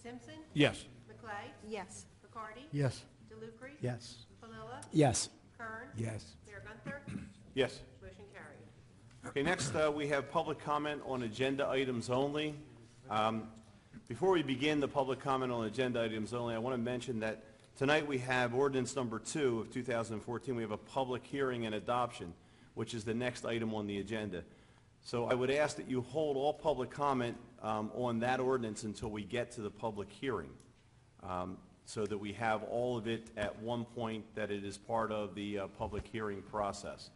Simpson? Yes. McClay? Yes. McCarty? Yes. DeLucre? Yes. Palilla? Yes. Kern? Yes. Mayor Gunther? Yes. Motion carried. Okay, next we have public comment on agenda items only. Before we begin the public comment on agenda items only, I want to mention that tonight we have ordinance number 2 of 2014. We have a public hearing and adoption, which is the next item on the agenda. So I would ask that you hold all public comment on that ordinance until we get to the public hearing, so that we have all of it at one point, that it is part of the public hearing process.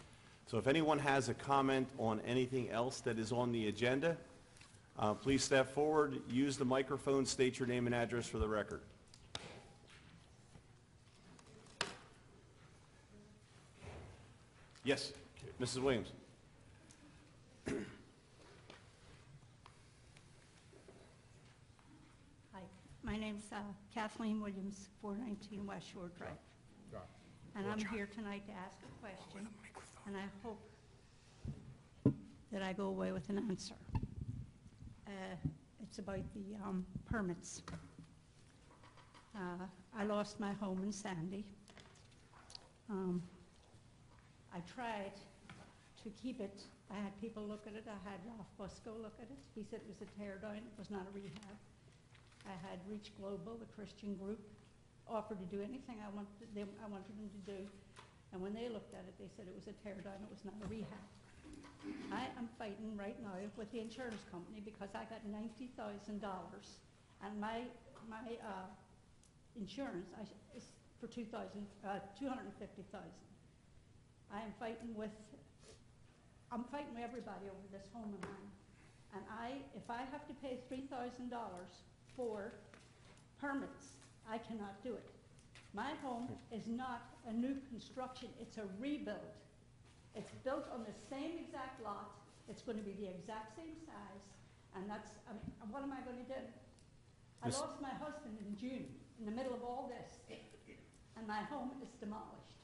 So if anyone has a comment on anything else that is on the agenda, please step forward, use the microphone, state your name and address for the record. Yes, Mrs. Williams. Hi, my name's Kathleen Williams, 419 West Shore Drive. And I'm here tonight to ask a question, and I hope that I go away with an answer. It's about the permits. I lost my home in Sandy. I tried to keep it. I had people look at it. I had Ralph Busco look at it. He said it was a tear down. It was not a rehab. I had Reach Global, the Christian group, offer to do anything I wanted them to do. And when they looked at it, they said it was a tear down. It was not a rehab. I am fighting right now with the insurance company because I got $90,000, and my insurance is for $250,000. I'm fighting with everybody over this home of mine. And if I have to pay $3,000 for permits, I cannot do it. My home is not a new construction, it's a rebuild. It's built on the same exact lot. It's going to be the exact same size. And what am I going to do? I lost my husband in June, in the middle of all this, and my home is demolished.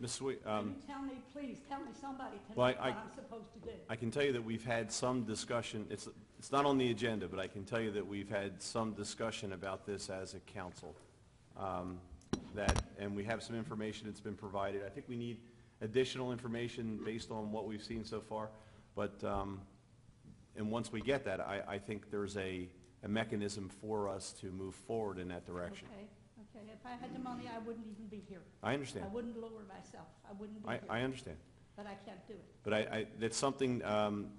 Ms. Sweet, Can you tell me, please, tell me somebody tonight well, what I'm supposed to do? I can tell you that we've had some discussion. It's not on the agenda, but I can tell you that we've had some discussion about this as a council. And we have some information that's been provided. I think we need additional information based on what we've seen so far. But and once we get that, I think there's a mechanism for us to move forward in that direction. Okay. If I had the money, I wouldn't even be here. I understand. I wouldn't lower myself. I wouldn't be here. I understand. But I can't do it. But that's something,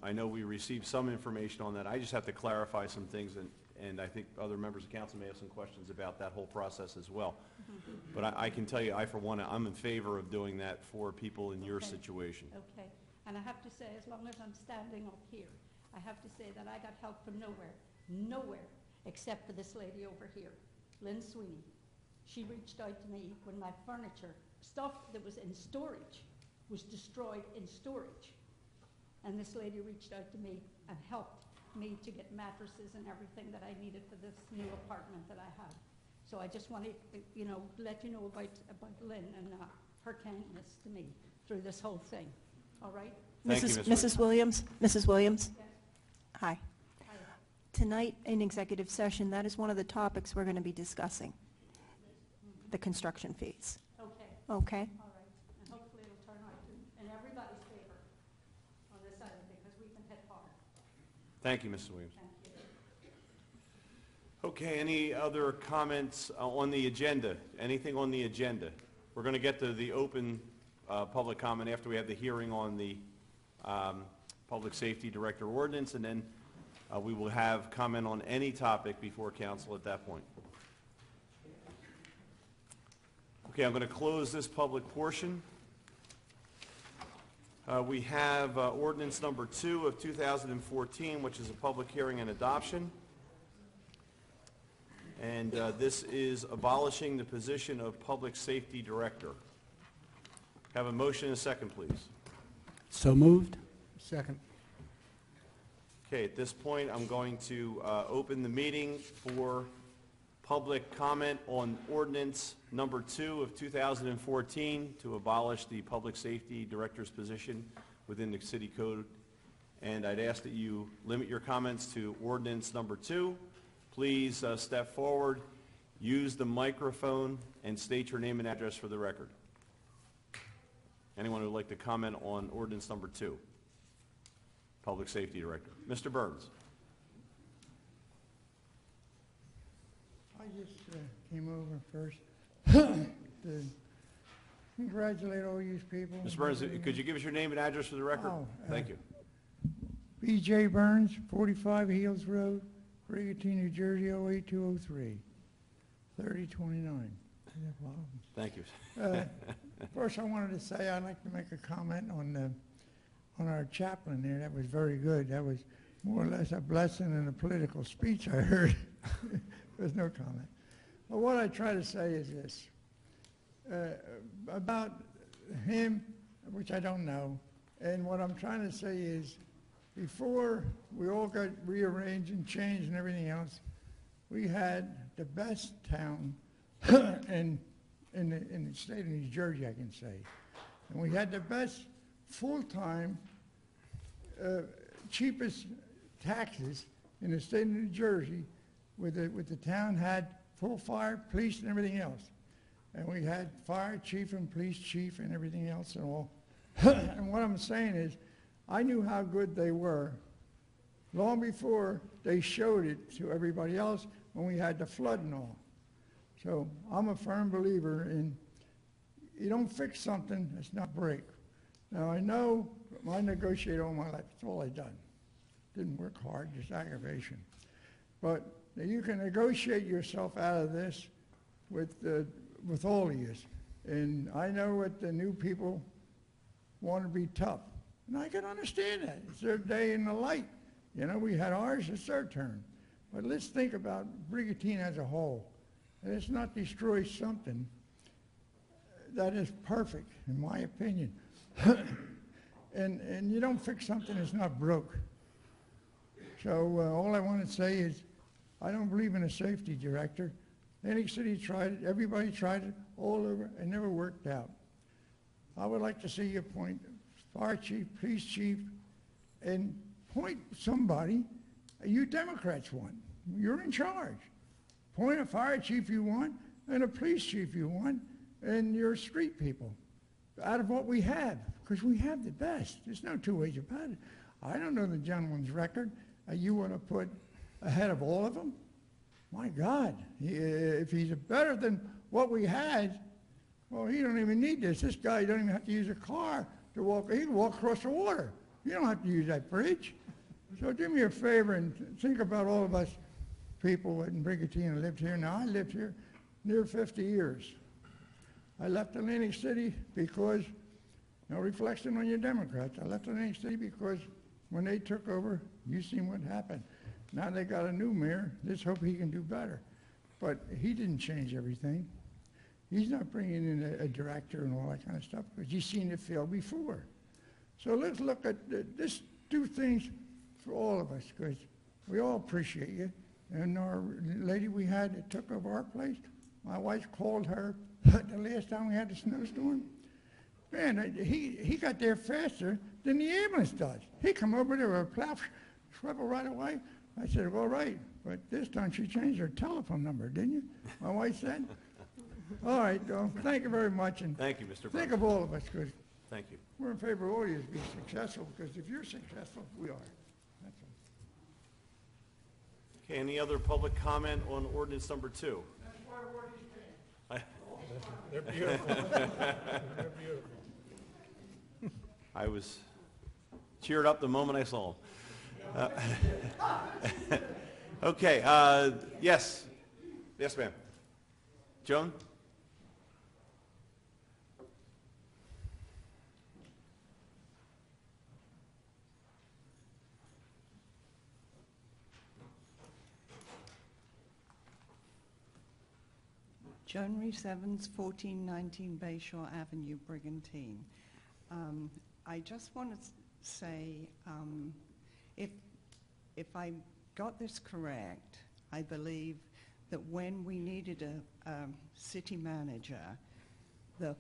I know we received some information on that. I just have to clarify some things, and I think other members of council may have some questions about that whole process as well. But I can tell you, for one, I'm in favor of doing that for people in your situation. Okay. And I have to say, as long as I'm standing up here, I have to say that I got help from nowhere, except for this lady over here, Lynn Sweeney. She reached out to me when my furniture, stuff that was in storage, was destroyed in storage. And this lady reached out to me and helped me to get mattresses and everything that I needed for this new apartment that I have. So I just want to, let you know about Lynn and her kindness to me through this whole thing. All right? Thank you, Mrs. Williams? Mrs. Williams? Yes. Hi. Hi. Tonight in executive session, that is one of the topics we're going to be discussing, the construction fees. Okay. Okay? All right. And hopefully it'll turn out in everybody's favor on this item because we've been hit hard. Thank you, Mrs. Williams. Thank you. Okay, any other comments on the agenda? Anything on the agenda? We're going to get to the open public comment after we have the hearing on the Public Safety Director ordinance, and then we will have comment on any topic before council at that point. Okay, I'm going to close this public portion. We have ordinance number 2 of 2014, which is a public hearing and adoption. And this is abolishing the position of Public Safety Director. Have a motion and a second, please. So moved. Second. Okay, at this point, I'm going to open the meeting for public comment on ordinance number 2 of 2014 to abolish the Public Safety Director's position within the City Code. And I'd ask that you limit your comments to ordinance number 2. please step forward, use the microphone, and state your name and address for the record. Anyone who would like to comment on ordinance number 2? Public Safety Director. Mr. Burns. I just came over first to congratulate all you people. Mr. Burns, could you give us your name and address for the record? Oh, Thank you. B.J. Burns, 45 Heels Road, Brigantine, New Jersey, 08203, 3029. Thank you. First, I wanted to say I'd like to make a comment on our chaplain there. That was very good. That was more or less a blessing in a political speech I heard. There's no comment. But what I try to say is this. About him, which I don't know, and what I'm trying to say is, before we all got rearranged and changed and everything else, we had the best town in the state of New Jersey, I can say. And we had the best full-time, cheapest taxes in the state of New Jersey, with the town had full fire, police, and everything else. And we had fire chief and police chief and everything else and all. And what I'm saying is, I knew how good they were long before they showed it to everybody else when we had the flood and all. So I'm a firm believer in, you don't fix something that's not break. Now I know I negotiated all my life. That's all I done. Didn't work hard, just aggravation. But you can negotiate yourself out of this with all of you. And I know what the new people want to be tough. And I can understand that. It's their day in the light. You know, we had ours, it's their turn. But let's think about Brigantine as a whole. And let's not destroy something that is perfect, in my opinion. and you don't fix something that's not broke. So all I want to say is, I don't believe in a safety director. Any city tried it, everybody tried it, all over, it never worked out. I would like to see you appoint fire chief, police chief, and point somebody you Democrats want. You're in charge. Point a fire chief you want, and a police chief you want, and your street people, out of what we have, because we have the best. There's no two ways about it. I don't know the gentleman's record. You want to put ahead of all of them? My God, if he's better than what we had, well, he don't even need this. This guy don't even have to use a car to walk. He can walk across the water. You don't have to use that bridge. So do me a favor and think about all of us people in Brigantine who lived here. Now, I lived here near 50 years. I left Atlantic City because, no reflection on your Democrats, I left Atlantic City because when they took over, you seen what happened. Now they got a new mayor. Let's hope he can do better. But he didn't change everything. He's not bringing in a director and all that kind of stuff because he's seen it fail before. So let's look at this, do things for all of us because we all appreciate you. And our lady we had that took over our place, my wife called her the last time we had the snowstorm. Man, he got there faster than the ambulance does. He come over there with a plow, swivel right away. I said, all right, but this time she changed her telephone number, didn't you? My wife said. All right, thank you very much. And Thank you, Mr. Burns. think of all of us, because Thank you. we're in favor of all of you being successful, because if you're successful, we are. That's all. Okay, any other public comment on ordinance number 2? That's why I wore these pants. They're beautiful. They're beautiful. I was cheered up the moment I saw them. Okay, yes. Yes, ma'am. Joan? Joan Reese Evans, 1419 Bayshore Avenue, Brigantine. I just want to say, if I got this correct, I believe that when we needed a city manager, the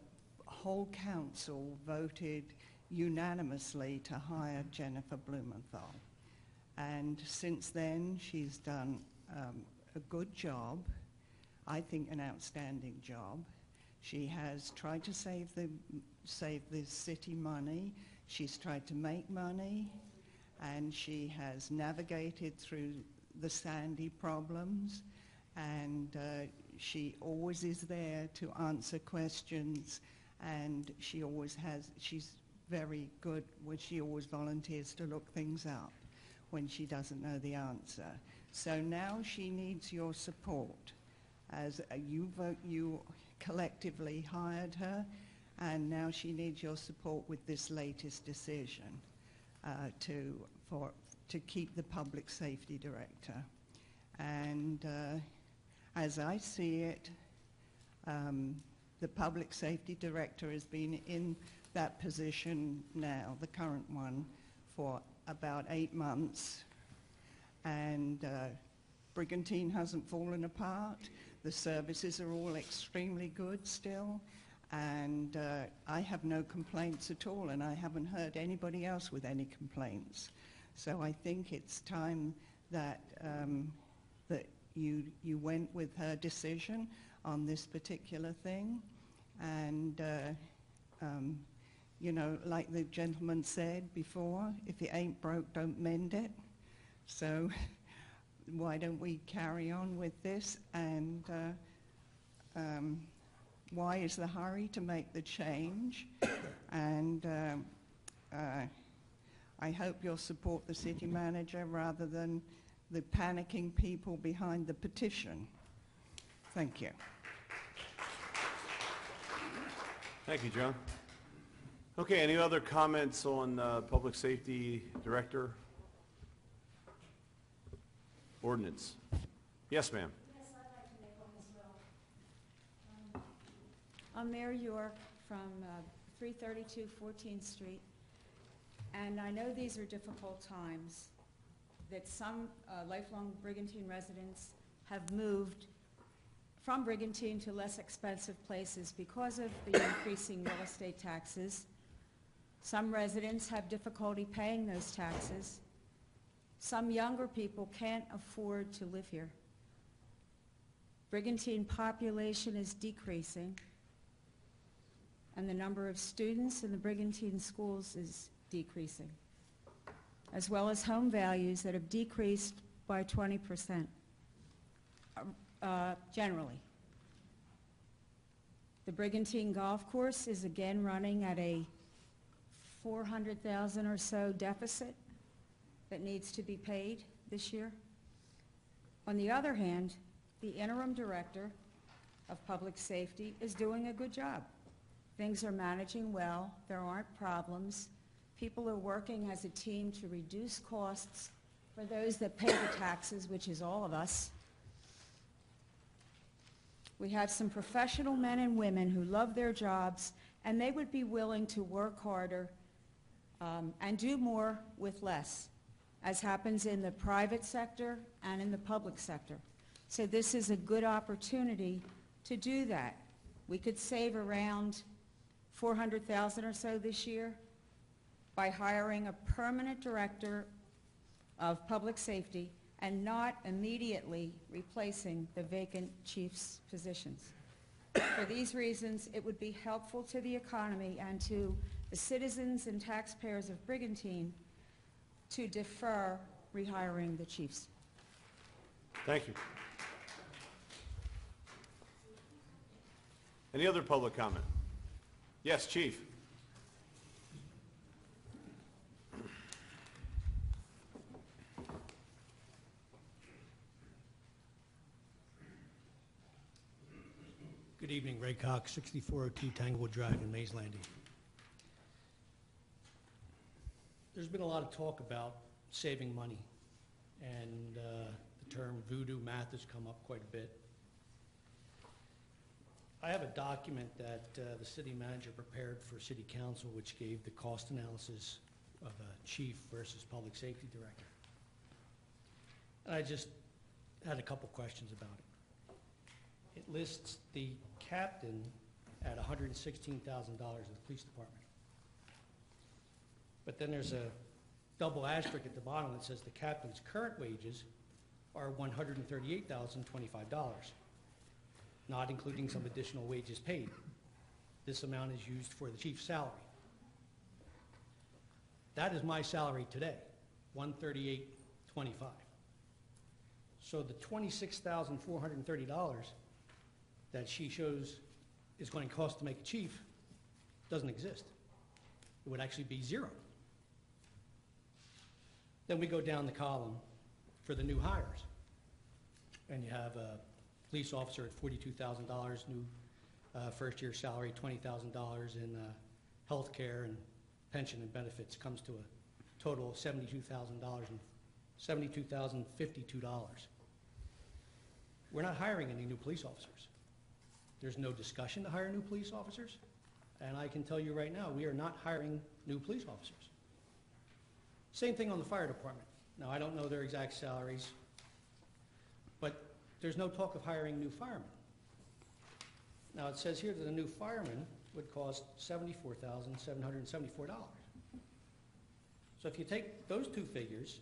whole council voted unanimously to hire Jennifer Blumenthal. And since then, she's done a good job, I think an outstanding job. She has tried to save the city money. She's tried to make money, and she has navigated through the Sandy problems, and she always is there to answer questions, and she's very good when she always volunteers to look things up when she doesn't know the answer. So now she needs your support, as you collectively hired her, and now she needs your support with this latest decision to keep the public safety director. And as I see it, the public safety director has been in that position now, the current one, for about 8 months, and Brigantine hasn't fallen apart. The services are all extremely good still, and I have no complaints at all, and I haven't heard anybody else with any complaints. So I think it's time that that you went with her decision on this particular thing, and you know, like the gentleman said before, if it ain't broke, don't mend it. So why don't we carry on with this? And why is the hurry to make the change? And I hope you'll support the city manager rather than the panicking people behind the petition. Thank you. Thank you, John. Okay, any other comments on Public Safety Director? Ordinance. Yes, ma'am. Yes, I'd like to make one as well. I'm Mary York from 332 14th Street, and I know these are difficult times, that some lifelong Brigantine residents have moved from Brigantine to less expensive places because of the increasing real estate taxes. Some residents have difficulty paying those taxes. Some younger people can't afford to live here. Brigantine population is decreasing, and the number of students in the Brigantine schools is decreasing, as well as home values that have decreased by 20%, generally. The Brigantine Golf Course is again running at a $400,000 or so deficit that needs to be paid this year. On the other hand, the interim director of public safety is doing a good job. Things are managing well. There aren't problems. People are working as a team to reduce costs for those that pay the taxes, which is all of us. We have some professional men and women who love their jobs, and they would be willing to work harder and do more with less, as happens in the private sector and in the public sector. So this is a good opportunity to do that. We could save around $400,000 or so this year by hiring a permanent director of public safety and not immediately replacing the vacant chief's positions. For these reasons, it would be helpful to the economy and to the citizens and taxpayers of Brigantine to defer rehiring the chiefs. Thank you. Any other public comment? Yes, Chief. Good evening, Ray Cox, 6402 Tanglewood Drive in Mays Landing. There's been a lot of talk about saving money, and the term voodoo math has come up quite a bit. I have a document that the city manager prepared for city council, which gave the cost analysis of a chief versus public safety director. And I just had a couple questions about it. It lists the captain at $116,000 in the police department. But then there's a double asterisk at the bottom that says the captain's current wages are $138,025, not including some additional wages paid. This amount is used for the chief's salary. That is my salary today, $138,25. So the $26,430 that she shows is going to cost to make a chief doesn't exist. It would actually be zero. Then we go down the column for the new hires. And you have a police officer at $42,000, new first year salary, $20,000 in health care and pension and benefits, comes to a total of $72,052. We're not hiring any new police officers. There's no discussion to hire new police officers. And I can tell you right now, we are not hiring new police officers. Same thing on the fire department. Now, I don't know their exact salaries, but there's no talk of hiring new firemen. Now, it says here that a new fireman would cost $74,774. So if you take those two figures,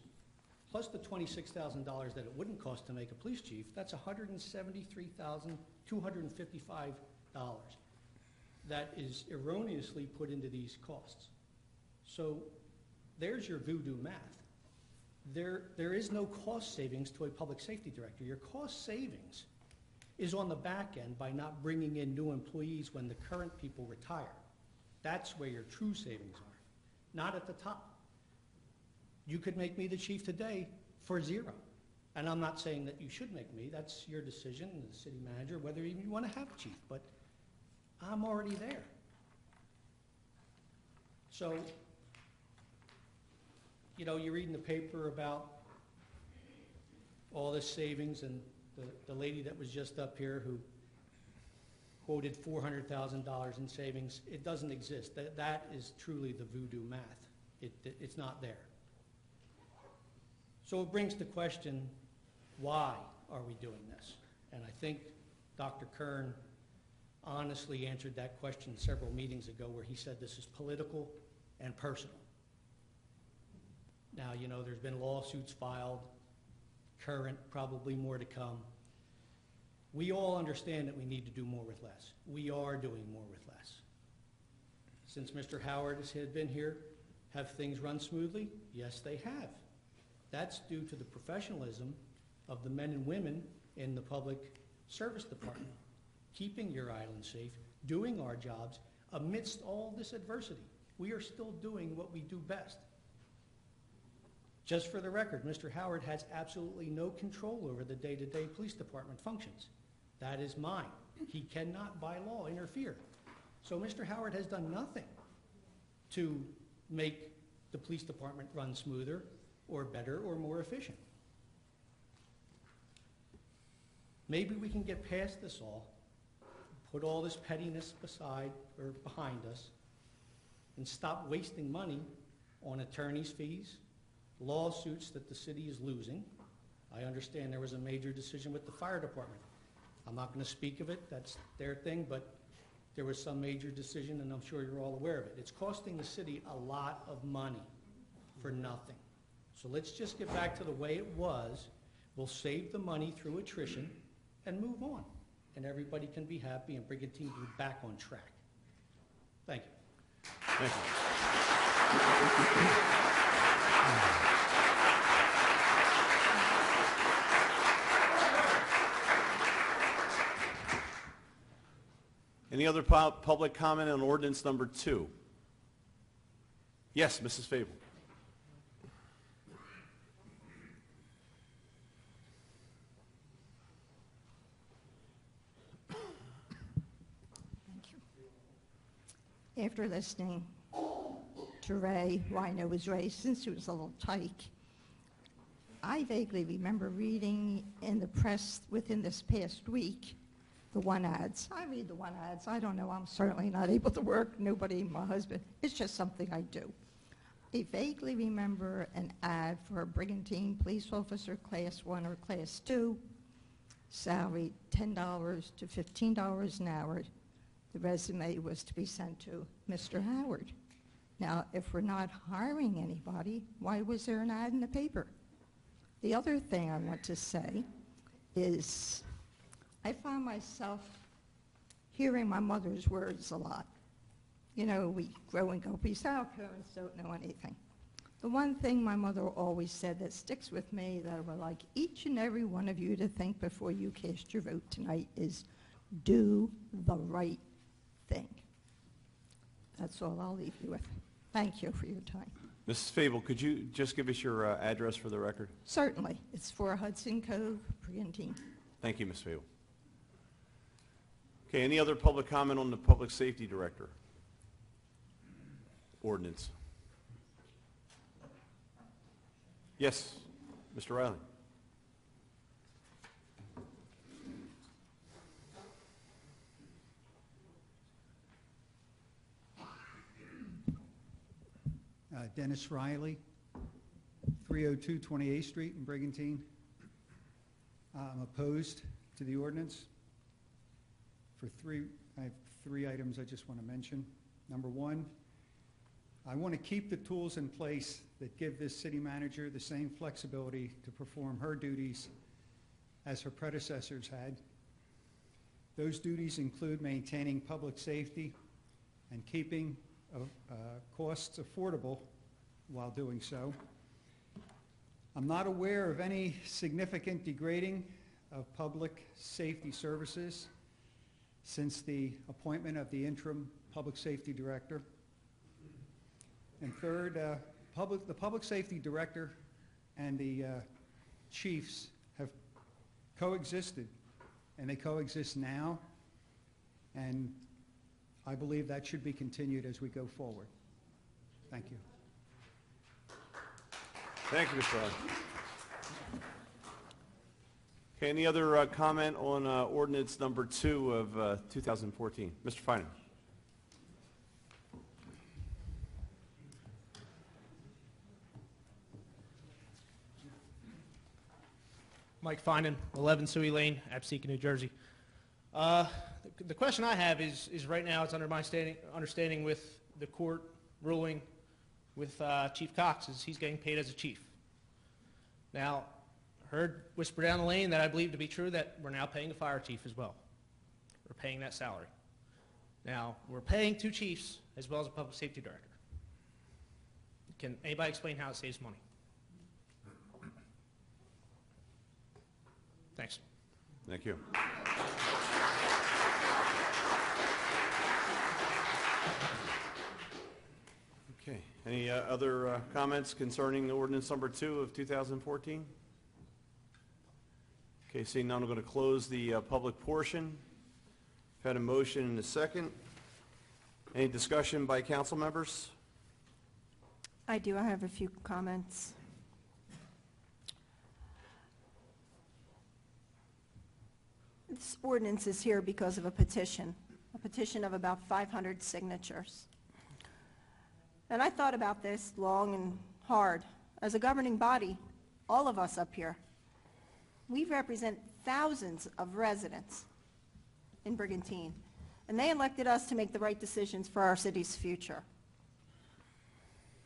plus the $26,000 that it wouldn't cost to make a police chief, that's $173,255 that is erroneously put into these costs. So there's your voodoo math. There is no cost savings to a public safety director. Your cost savings is on the back end by not bringing in new employees when the current people retire. That's where your true savings are, not at the top. You could make me the chief today for zero. And I'm not saying that you should make me. That's your decision, the city manager, whether even you want to have a chief. But I'm already there. So, you know, you read in the paper about all this savings, and the lady that was just up here who quoted $400,000 in savings. It doesn't exist. That is truly the voodoo math. It's not there. So it brings the question, why are we doing this? And I think Dr. Kern honestly answered that question several meetings ago, where he said this is political and personal. Now, you know, there's been lawsuits filed, current, probably more to come. We all understand that we need to do more with less. We are doing more with less. Since Mr. Howard has been here, have things run smoothly? Yes, they have. That's due to the professionalism of the men and women in the public service department, keeping your island safe, doing our jobs amidst all this adversity. We are still doing what we do best. Just for the record, Mr. Howard has absolutely no control over the day-to-day police department functions. That is mine. He cannot, by law, interfere. So Mr. Howard has done nothing to make the police department run smoother or better or more efficient. Maybe we can get past this all, put all this pettiness beside or behind us, and stop wasting money on attorney's fees, lawsuits that the city is losing. I understand there was a major decision with the fire department. I'm not going to speak of it, that's their thing, but there was some major decision, and I'm sure you're all aware of it. It's costing the city a lot of money for nothing. So let's just get back to the way it was. We'll save the money through attrition and move on. And everybody can be happy, and Brigantine will be back on track. Thank you. Thank you. Any other public comment on ordinance number 2? Yes, Mrs. Fable. After listening to Ray, who I know was Ray since he was a little tyke, I vaguely remember reading in the press within this past week the one ads. I read the one ads. I don't know. I'm certainly not able to work. Nobody, my husband. It's just something I do. I vaguely remember an ad for a Brigantine police officer, Class 1 or Class 2, salary $10 to $15 an hour. The resume was to be sent to Mr. Howard. Now, if we're not hiring anybody, why was there an ad in the paper? The other thing I want to say is I found myself hearing my mother's words a lot. You know, we growing up, we say our parents don't know anything. The one thing my mother always said that sticks with me that I would like each and every one of you to think before you cast your vote tonight is do the right thing. That's all I'll leave you with. Thank you for your time. Mrs. Fable, could you just give us your address for the record? Certainly. It's 4 Hudson Cove, Brigantine. Thank you, Ms. Fable. Okay, any other public comment on the Public Safety Director? Ordinance. Yes, Mr. Riley. Dennis Riley, 302 28th Street in Brigantine. I'm opposed to the ordinance. I have three items I just want to mention. Number one, I want to keep the tools in place that give this city manager the same flexibility to perform her duties as her predecessors had. Those duties include maintaining public safety and keeping costs affordable while doing so. I'm not aware of any significant degrading of public safety services since the appointment of the interim public safety director. And third, the public safety director and the chiefs have coexisted, and they coexist now, and I believe that should be continued as we go forward. Thank you. Thank you, Mr. Riley. Okay, any other comment on ordinance number 2 of 2014? Mr. Feiner. Mike Finan, 11 Suey Lane, Absecon, New Jersey. The question I have is right now it's under my understanding with the court ruling with Chief Cox is he's getting paid as a chief. Now, heard whisper down the lane that I believe to be true that we're now paying a fire chief as well. We're paying that salary. Now, we're paying 2 chiefs as well as a public safety director. Can anybody explain how it saves money? Thanks. Thank you. Okay. Any other comments concerning ordinance number 2 of 2014? Okay, seeing none, I'm going to close the public portion. I've had a motion and a second. Any discussion by council members? I do. I have a few comments. This ordinance is here because of a petition of about 500 signatures. And I thought about this long and hard. As a governing body, all of us up here, we represent thousands of residents in Brigantine, and they elected us to make the right decisions for our city's future.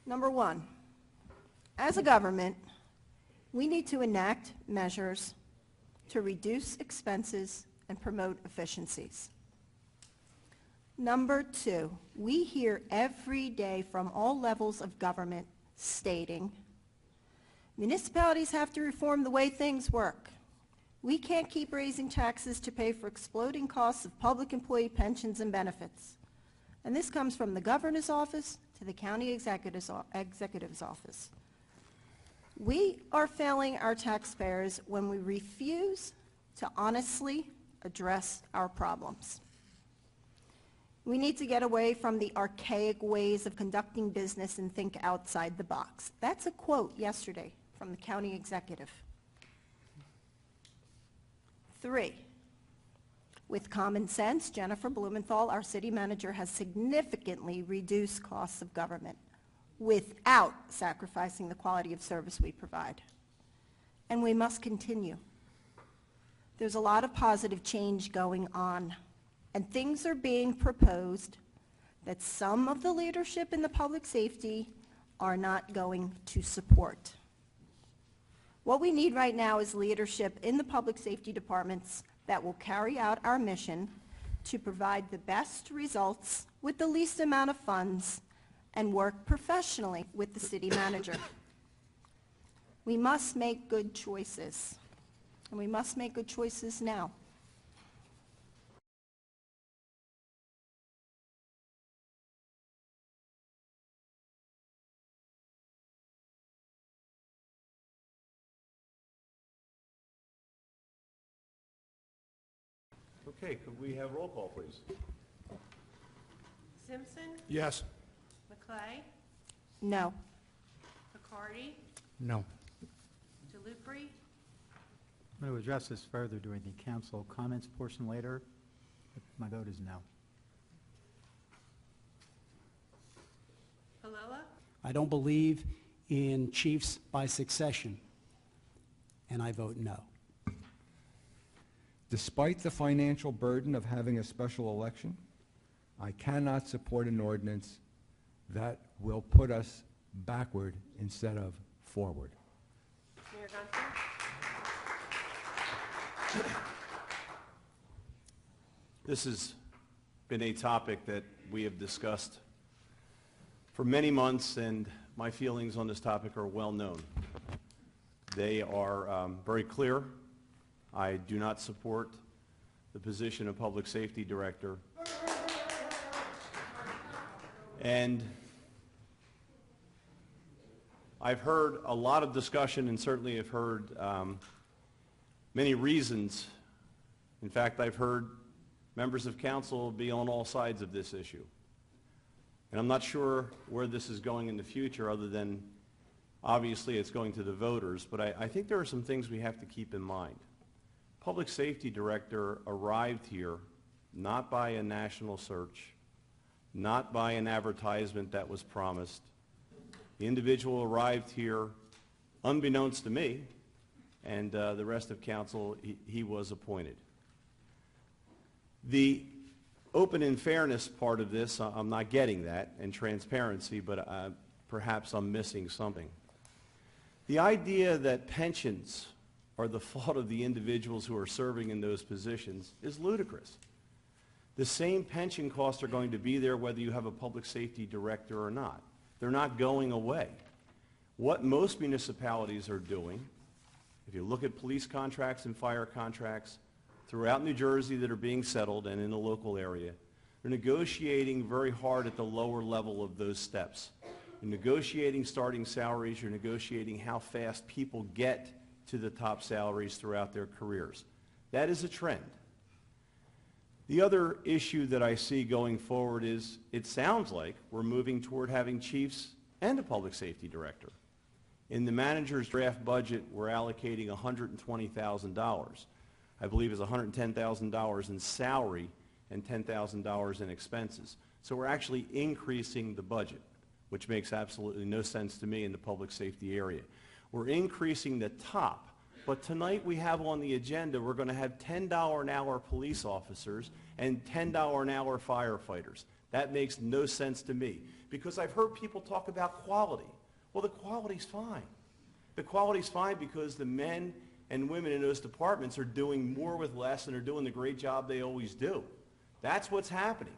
Number one, as a government, we need to enact measures to reduce expenses and promote efficiencies. Number two, we hear every day from all levels of government stating, municipalities have to reform the way things work. We can't keep raising taxes to pay for exploding costs of public employee pensions and benefits. And this comes from the governor's office to the county executive's office. We are failing our taxpayers when we refuse to honestly address our problems. We need to get away from the archaic ways of conducting business and think outside the box. That's a quote yesterday from the county executive. 3, with common sense, Jennifer Blumenthal, our city manager, has significantly reduced costs of government without sacrificing the quality of service we provide. And we must continue. There's a lot of positive change going on, and things are being proposed that some of the leadership in the public safety are not going to support. What we need right now is leadership in the public safety departments that will carry out our mission to provide the best results with the least amount of funds and work professionally with the city manager. We must make good choices, and we must make good choices now. Okay, could we have roll call, please? Simpson, Yes. McClay, No. McCarty, No. DeLupery, I'm going to address this further during the council comments portion later. But my vote is no. Palella, I don't believe in chiefs by succession, and I vote no. Despite the financial burden of having a special election, I cannot support an ordinance that will put us backward instead of forward. Mayor Gunther, This has been a topic that we have discussed for many months, and my feelings on this topic are well known. They are very clear. I do not support the position of Public Safety Director. And I've heard a lot of discussion, and certainly have heard many reasons. In fact, I've heard members of council be on all sides of this issue. And I'm not sure where this is going in the future, other than obviously it's going to the voters, but I think there are some things we have to keep in mind. Public Safety Director arrived here not by a national search, not by an advertisement that was promised. The individual arrived here unbeknownst to me and the rest of council. He was appointed. The open and fairness part of this, I'm not getting that, and transparency, but perhaps I'm missing something. The idea that pensions are the fault of the individuals who are serving in those positions is ludicrous. The same pension costs are going to be there whether you have a public safety director or not. They're not going away. What most municipalities are doing, if you look at police contracts and fire contracts throughout New Jersey that are being settled and in the local area, they're negotiating very hard at the lower level of those steps. You're negotiating starting salaries, you're negotiating how fast people get to the top salaries throughout their careers. That is a trend. The other issue that I see going forward is it sounds like we're moving toward having chiefs and a public safety director. In the manager's draft budget, we're allocating $120,000. I believe it's $110,000 in salary and $10,000 in expenses. So we're actually increasing the budget, which makes absolutely no sense to me in the public safety area. We're increasing the top, but tonight we have on the agenda, we're going to have $10 an hour police officers and $10 an hour firefighters. That makes no sense to me, because I've heard people talk about quality. Well, the quality's fine. The quality's fine because the men and women in those departments are doing more with less and are doing the great job they always do. That's what's happening.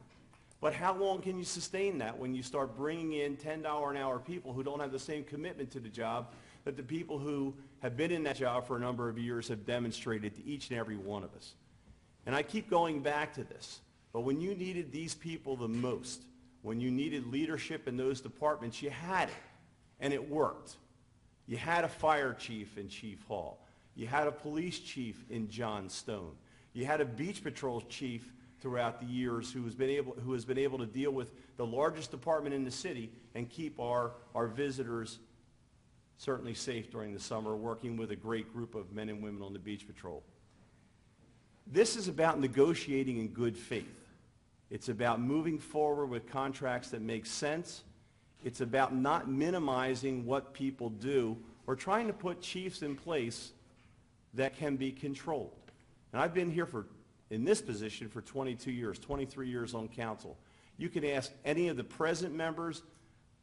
But how long can you sustain that when you start bringing in $10 an hour people who don't have the same commitment to the job that the people who have been in that job for a number of years have demonstrated to each and every one of us? And I keep going back to this, but when you needed these people the most, when you needed leadership in those departments, you had it, and it worked. You had a fire chief in Chief Hall. You had a police chief in John Stone. You had a beach patrol chief throughout the years who has been able to deal with the largest department in the city and keep our visitors certainly safe during the summer, working with a great group of men and women on the beach patrol. This is about negotiating in good faith. It's about moving forward with contracts that make sense. It's about not minimizing what people do or trying to put chiefs in place that can be controlled. And I've been here in this position for 22 years, 23 years on council. You can ask any of the present members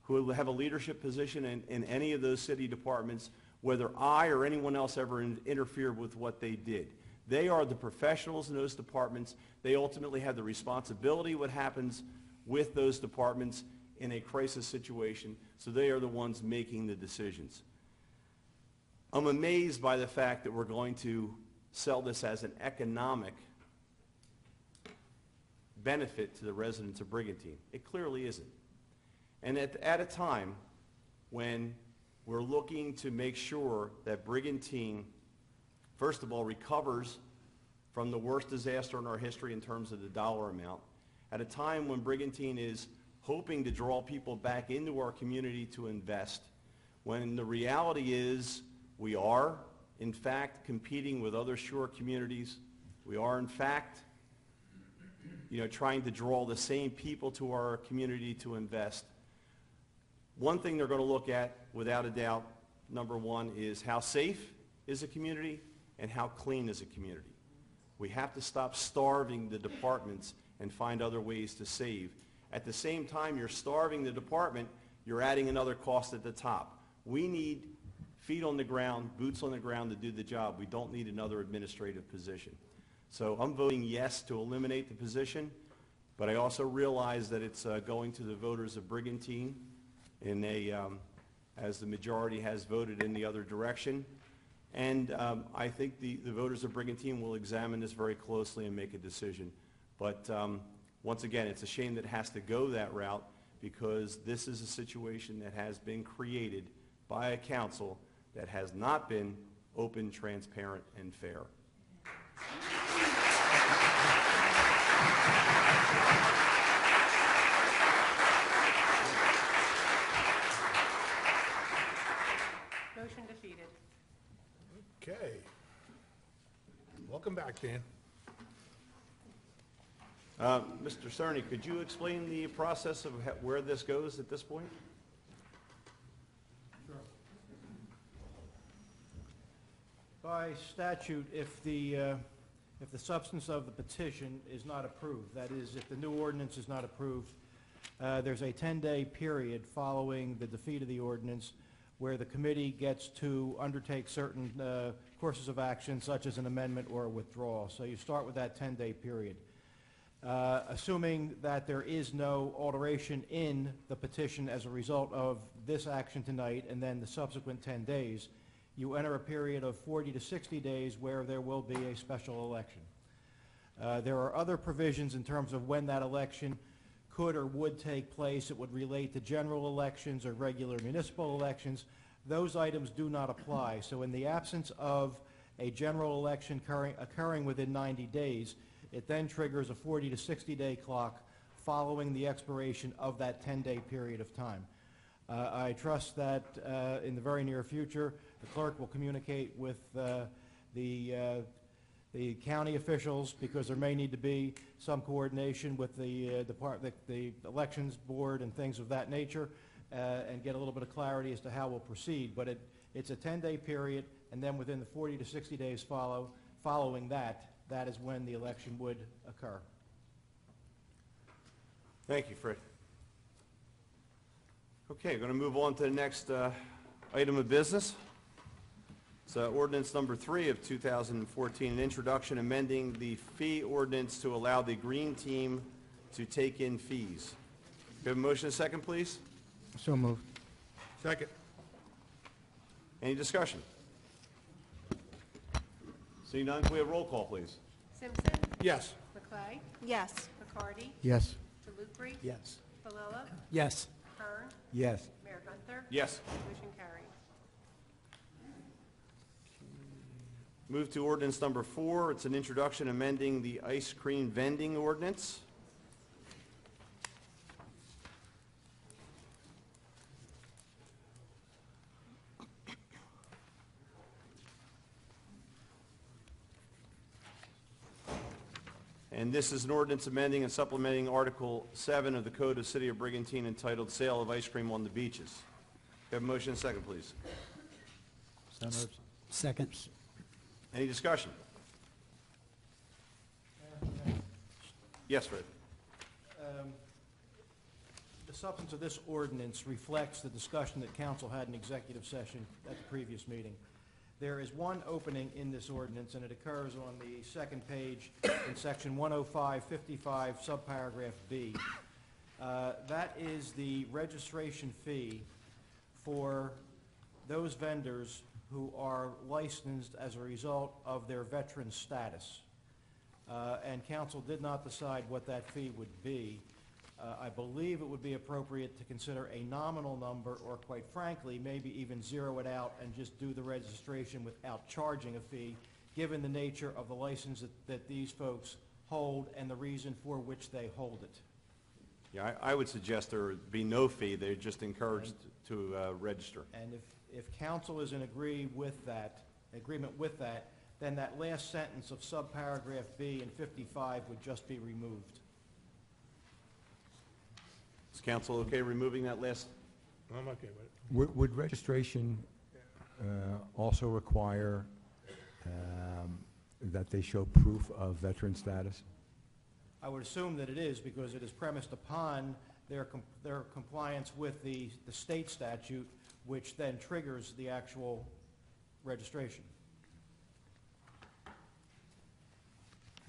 who have a leadership position in any of those city departments whether I or anyone else ever interfered with what they did. They are the professionals in those departments. They ultimately have the responsibility what happens with those departments in a crisis situation, so they are the ones making the decisions. I'm amazed by the fact that we're going to sell this as an economic benefit to the residents of Brigantine. It clearly isn't. And at a time when we're looking to make sure that Brigantine, first of all, recovers from the worst disaster in our history in terms of the dollar amount, at a time when Brigantine is hoping to draw people back into our community to invest, when the reality is we are, in fact, competing with other shore communities. We are, in fact, trying to draw the same people to our community to invest. One thing they're going to look at, without a doubt, number one, is how safe is a community and how clean is a community. We have to stop starving the departments and find other ways to save. At the same time you're starving the department, you're adding another cost at the top. We need feet on the ground, boots on the ground to do the job. We don't need another administrative position. So I'm voting yes to eliminate the position, but I also realize that it's going to the voters of Brigantine as the majority has voted in the other direction. And I think the voters of Brigantine will examine this very closely and make a decision. But once again, it's a shame that it has to go that route, because this is a situation that has been created by a council that has not been open, transparent, and fair. Motion defeated. Okay. Welcome back, Dan. Mr. Cerny, could you explain the process of where this goes at this point? By statute, if the substance of the petition is not approved, that is, if the new ordinance is not approved, there's a 10-day period following the defeat of the ordinance where the committee gets to undertake certain courses of action, such as an amendment or a withdrawal. So you start with that 10-day period. Assuming that there is no alteration in the petition as a result of this action tonight and then the subsequent 10 days, you enter a period of 40 to 60 days where there will be a special election. There are other provisions in terms of when that election could or would take place. It would relate to general elections or regular municipal elections. Those items do not apply. So in the absence of a general election occurring within 90 days, it then triggers a 40 to 60-day clock following the expiration of that 10-day period of time. I trust that in the very near future, the clerk will communicate with the county officials, because there may need to be some coordination with the elections board and things of that nature, and get a little bit of clarity as to how we'll proceed. But it's a 10-day period, and then within the 40 to 60 days following that is when the election would occur. Thank you, Fred. Okay, going to move on to the next item of business. It's ordinance number 3 of 2014, an introduction amending the fee ordinance to allow the green team to take in fees. Do you have a motion and a second, please? So moved. Second. Any discussion? Seeing none, can we have roll call, please? Simpson. Yes. McClay. Yes. McCarty. Yes. DeLucre. Yes. Palillo. Yes. Kern. Yes. Mayor Gunther. Yes. Motion carried. Move to ordinance number 4. It's an introduction amending the ice cream vending ordinance. And this is an ordinance amending and supplementing Article 7 of the Code of the City of Brigantine entitled Sale of Ice Cream on the Beaches. Can I have a motion and a second, please? So moved. Second. Any discussion? Uh, Yes, Fred. The the substance of this ordinance reflects the discussion that council had in executive session at the previous meeting. There is one opening in this ordinance, and it occurs on the second page in section 10555, subparagraph B. That is the registration fee for those vendors who are licensed as a result of their veteran status. And council did not decide what that fee would be. I believe it would be appropriate to consider a nominal number, or quite frankly, maybe even zero it out and just do the registration without charging a fee, given the nature of the license that these folks hold and the reason for which they hold it. Yeah, I would suggest there would be no fee. They're just encouraged to register. And if council is in agreement with that, then that last sentence of subparagraph B in 55 would just be removed. Is council okay removing that last? I'm okay with it. Would registration also require that they show proof of veteran status? I would assume that it is, because it is premised upon their compliance with the state statute, which then triggers the actual registration.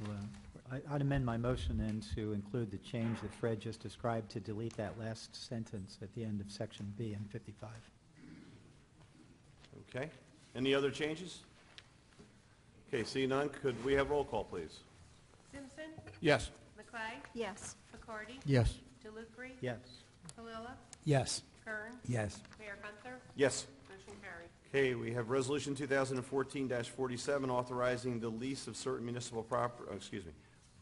Well, I'd amend my motion then to include the change that Fred just described, to delete that last sentence at the end of section B in 55. Okay. Any other changes? Okay, seeing none, could we have roll call, please? Simpson. Yes. McClay. Yes. McCarty. Yes. DeLucre. Yes. Palilla. Yes. Kern. Yes. Mayor Gunther. Yes. Motion carried. Okay, we have Resolution 2014-47, authorizing the lease of certain municipal property,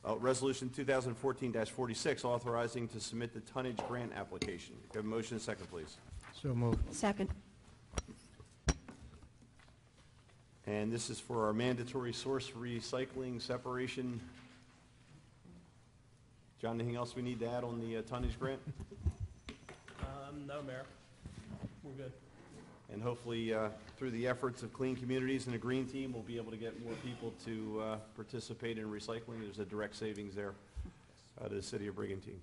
Resolution 2014-46, authorizing to submit the tonnage grant application. Could I have a motion and second, please? So moved. Second. And this is for our mandatory source recycling separation. John, anything else we need to add on the tonnage grant? No, Mayor. We're good. And hopefully, through the efforts of Clean Communities and the Green Team, we'll be able to get more people to participate in recycling. There's a direct savings there to the city of Brigantine.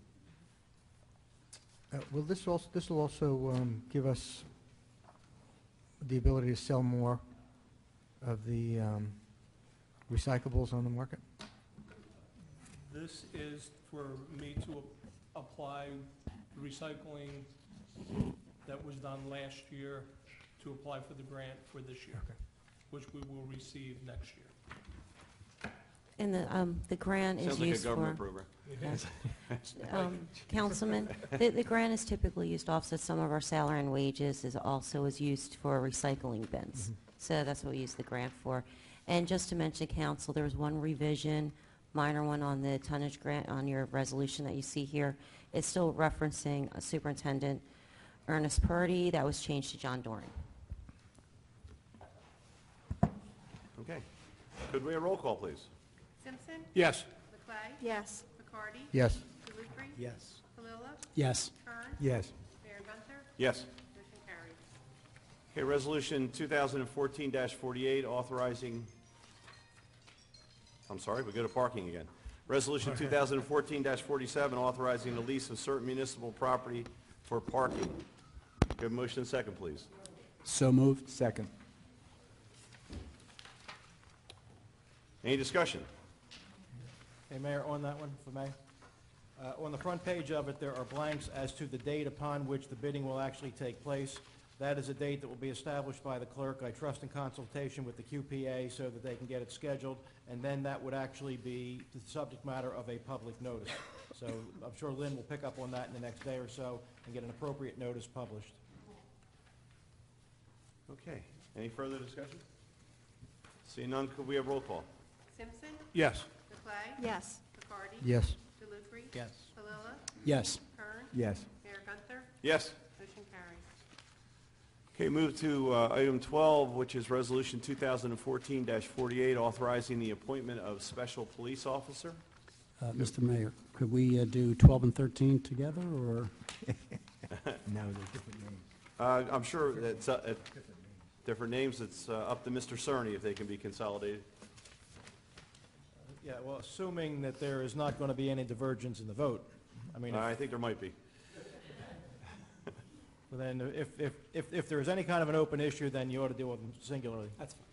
Will this will also give us the ability to sell more of the recyclables on the market? This is for me to apply recycling that was done last year to apply for the grant for this year, which we will receive next year. And the grant is Sounds like a used for... government program. Yes. Councilman, the grant is typically used to offset some of our salary and wages, also is used for recycling bins. So that's what we use the grant for. And just to mention, council, there was one revision, minor one, on the tonnage grant on your resolution that you see here. It's still referencing Superintendent Ernest Purdy. That was changed to John Doran. Okay. Could we have roll call, please? Simpson. Yes. McClay. Yes. McCarty. Yes. DeLucre. Yes. Palilla. Yes. Kern. Yes. Mayor Gunther. Yes. Motion carried. Okay, Resolution 2014-48, authorizing, I'm sorry, we go to parking again. Resolution 2014-47, authorizing the lease of certain municipal property for parking. Could I have a motion and second, please? So moved. Second. Any discussion? Hey, Mayor, on that one, if I may. On the front page of it, there are blanks as to the date upon which the bidding will actually take place. That is a date that will be established by the clerk, I trust in consultation with the QPA, so that they can get it scheduled, and then that would actually be the subject matter of a public notice. So I'm sure Lynn will pick up on that in the next day or so and get an appropriate notice published. Okay. Any further discussion? Seeing none, could we have roll call? Simpson. Yes. McClay. Yes. McCarty. Yes. DeLucre. Yes. Palilla. Yes. Kern. Yes. Mayor Gunther. Yes. Motion carried. Okay, move to item 12, which is Resolution 2014-48, authorizing the appointment of special police officer. Mr. Mayor, could we do 12 and 13 together, or? No, they're different names. I'm sure that's different names. It's up to Mr. Cerny if they can be consolidated. Yeah, well, assuming that there is not going to be any divergence in the vote. I mean, I think there might be. Well, then, if there's any kind of an open issue, then you ought to deal with them singularly. That's fine.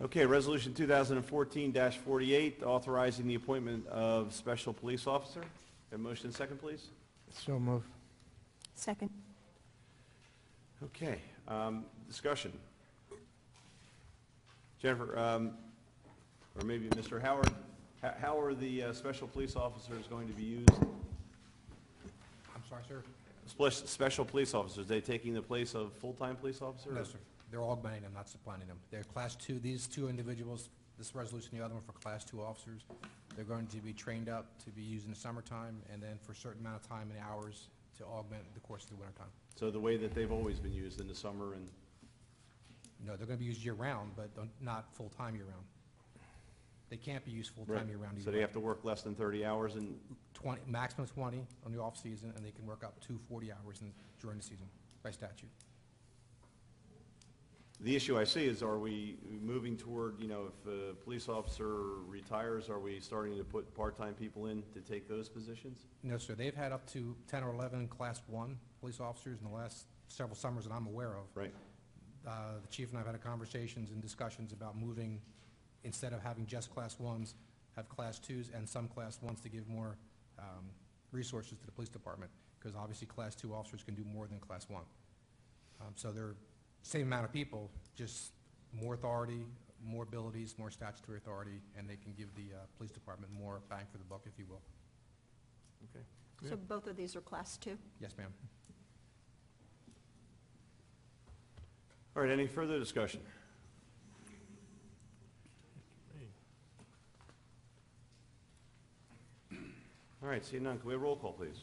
Okay, Resolution 2014-48, authorizing the appointment of special police officer. Have a motion and second, please? So move. Second. Okay, discussion. Jennifer, or maybe Mr. Howard, how are the special police officers going to be used? I'm sorry, sir? Special police officers, they taking the place of full-time police officers? No, sir. They're augmenting them, not supplanting them. They're Class 2, these two individuals, this resolution, the other one for Class 2 officers, they're going to be trained up to be used in the summertime and then for a certain amount of time and hours to augment the course of the wintertime. So the way that they've always been used in the summer and, No, they're going to be used year-round, but not full-time year-round. They can't be used full-time year-round either. so they have to work less than 30 hours and, 20, maximum 20 on the off-season, and they can work up to 40 hours during the season by statute. the issue I see is, are we moving toward, if a police officer retires, are we starting to put part-time people in to take those positions? No, sir. They've had up to 10 or 11 Class 1 police officers in the last several summers that I'm aware of. Right. The chief and I have had conversations and discussions about moving, instead of having just Class 1s, have Class 2s and some Class 1s to give more resources to the police department, because obviously Class 2 officers can do more than Class 1. So they're same amount of people, just more authority, more abilities, more statutory authority, and they can give the police department more bang for the buck, if you will. Okay. So both of these are Class 2? Yes, ma'am. All right, any further discussion? All right, seeing none, can we have roll call, please?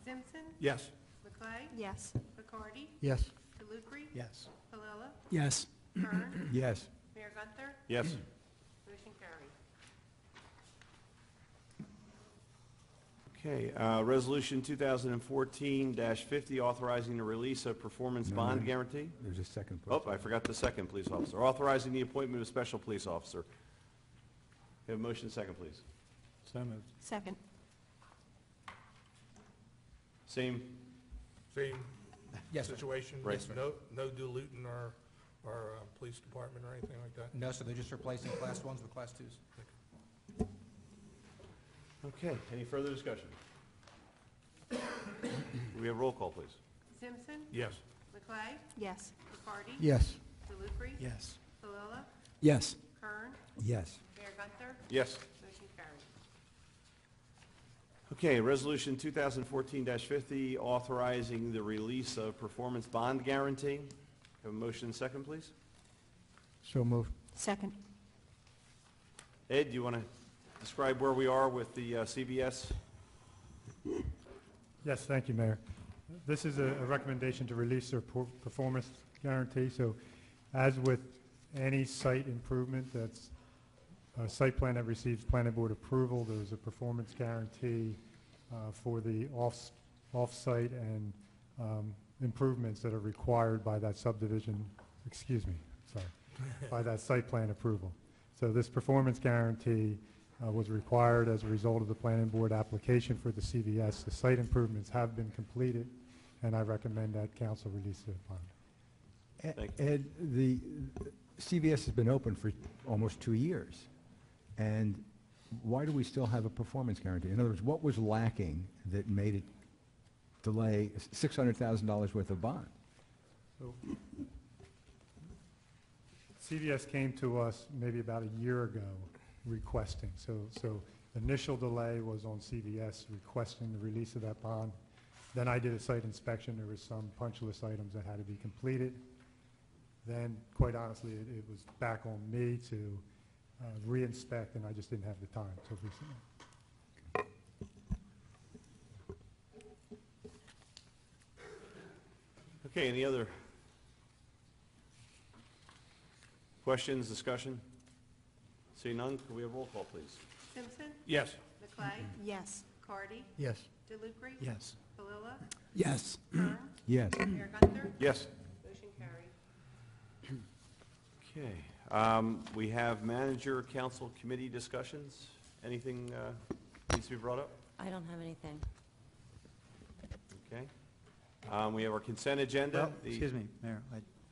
Simpson. Yes. McLean. Yes. McCarty. Yes. DeLucre. Yes. Palella. Yes. Kern. Yes. Mayor Gunther. Yes. Motion carried. Okay, Resolution 2014-50, authorizing the release of performance No, bond no. guarantee. There's a second. Oh, I forgot the second police officer. Authorizing the appointment of special police officer. We have a motion second, please. So moved. Second. Same, Same Yes, sir. situation? Right. Yes, sir. No diluting our police department or anything like that? No, sir. They're just replacing Class 1s with Class 2s. okay, any further discussion? We have roll call, please. Simpson. Yes. McLean. Yes. McCarty. Yes. DeLucre. Yes. Palella. Yes. Kern. Yes. Mayor Gunther. Yes. Motion carried. Okay, Resolution 2014-50, authorizing the release of performance bond guarantee. Have a motion second, please. So moved. Second. Ed, do you want to describe where we are with the CVS? Yes, thank you, Mayor. This is a recommendation to release their performance guarantee. So as with any site improvement that's a site plan that receives planning board approval, there's a performance guarantee for the off-site and improvements that are required by that subdivision, by that site plan approval. So this performance guarantee was required as a result of the planning board application for the CVS. The site improvements have been completed, and I recommend that council release the bond. Thank you. Ed, the CVS has been open for almost 2 years, and why do we still have a performance guarantee? In other words, what was lacking that made it delay $600,000 worth of bond? So CVS came to us maybe about a year ago requesting. So initial delay was on CVS requesting the release of that bond. Then I did a site inspection. There was some punch list items that had to be completed. Then, quite honestly, it was back on me to re-inspect, and I just didn't have the time until recently. Okay, any other questions, discussion? Seeing none, can we have roll call, please? Simpson. Yes. McLean. Yes. McCarty. Yes. DeLucre. Yes. Palella. Yes. Kern. Yes. Mayor Gunther. Yes. Motion carried. Okay. We have manager, council, committee discussions. Anything needs to be brought up? I don't have anything. Okay. We have our consent agenda. Well, excuse me, Mayor,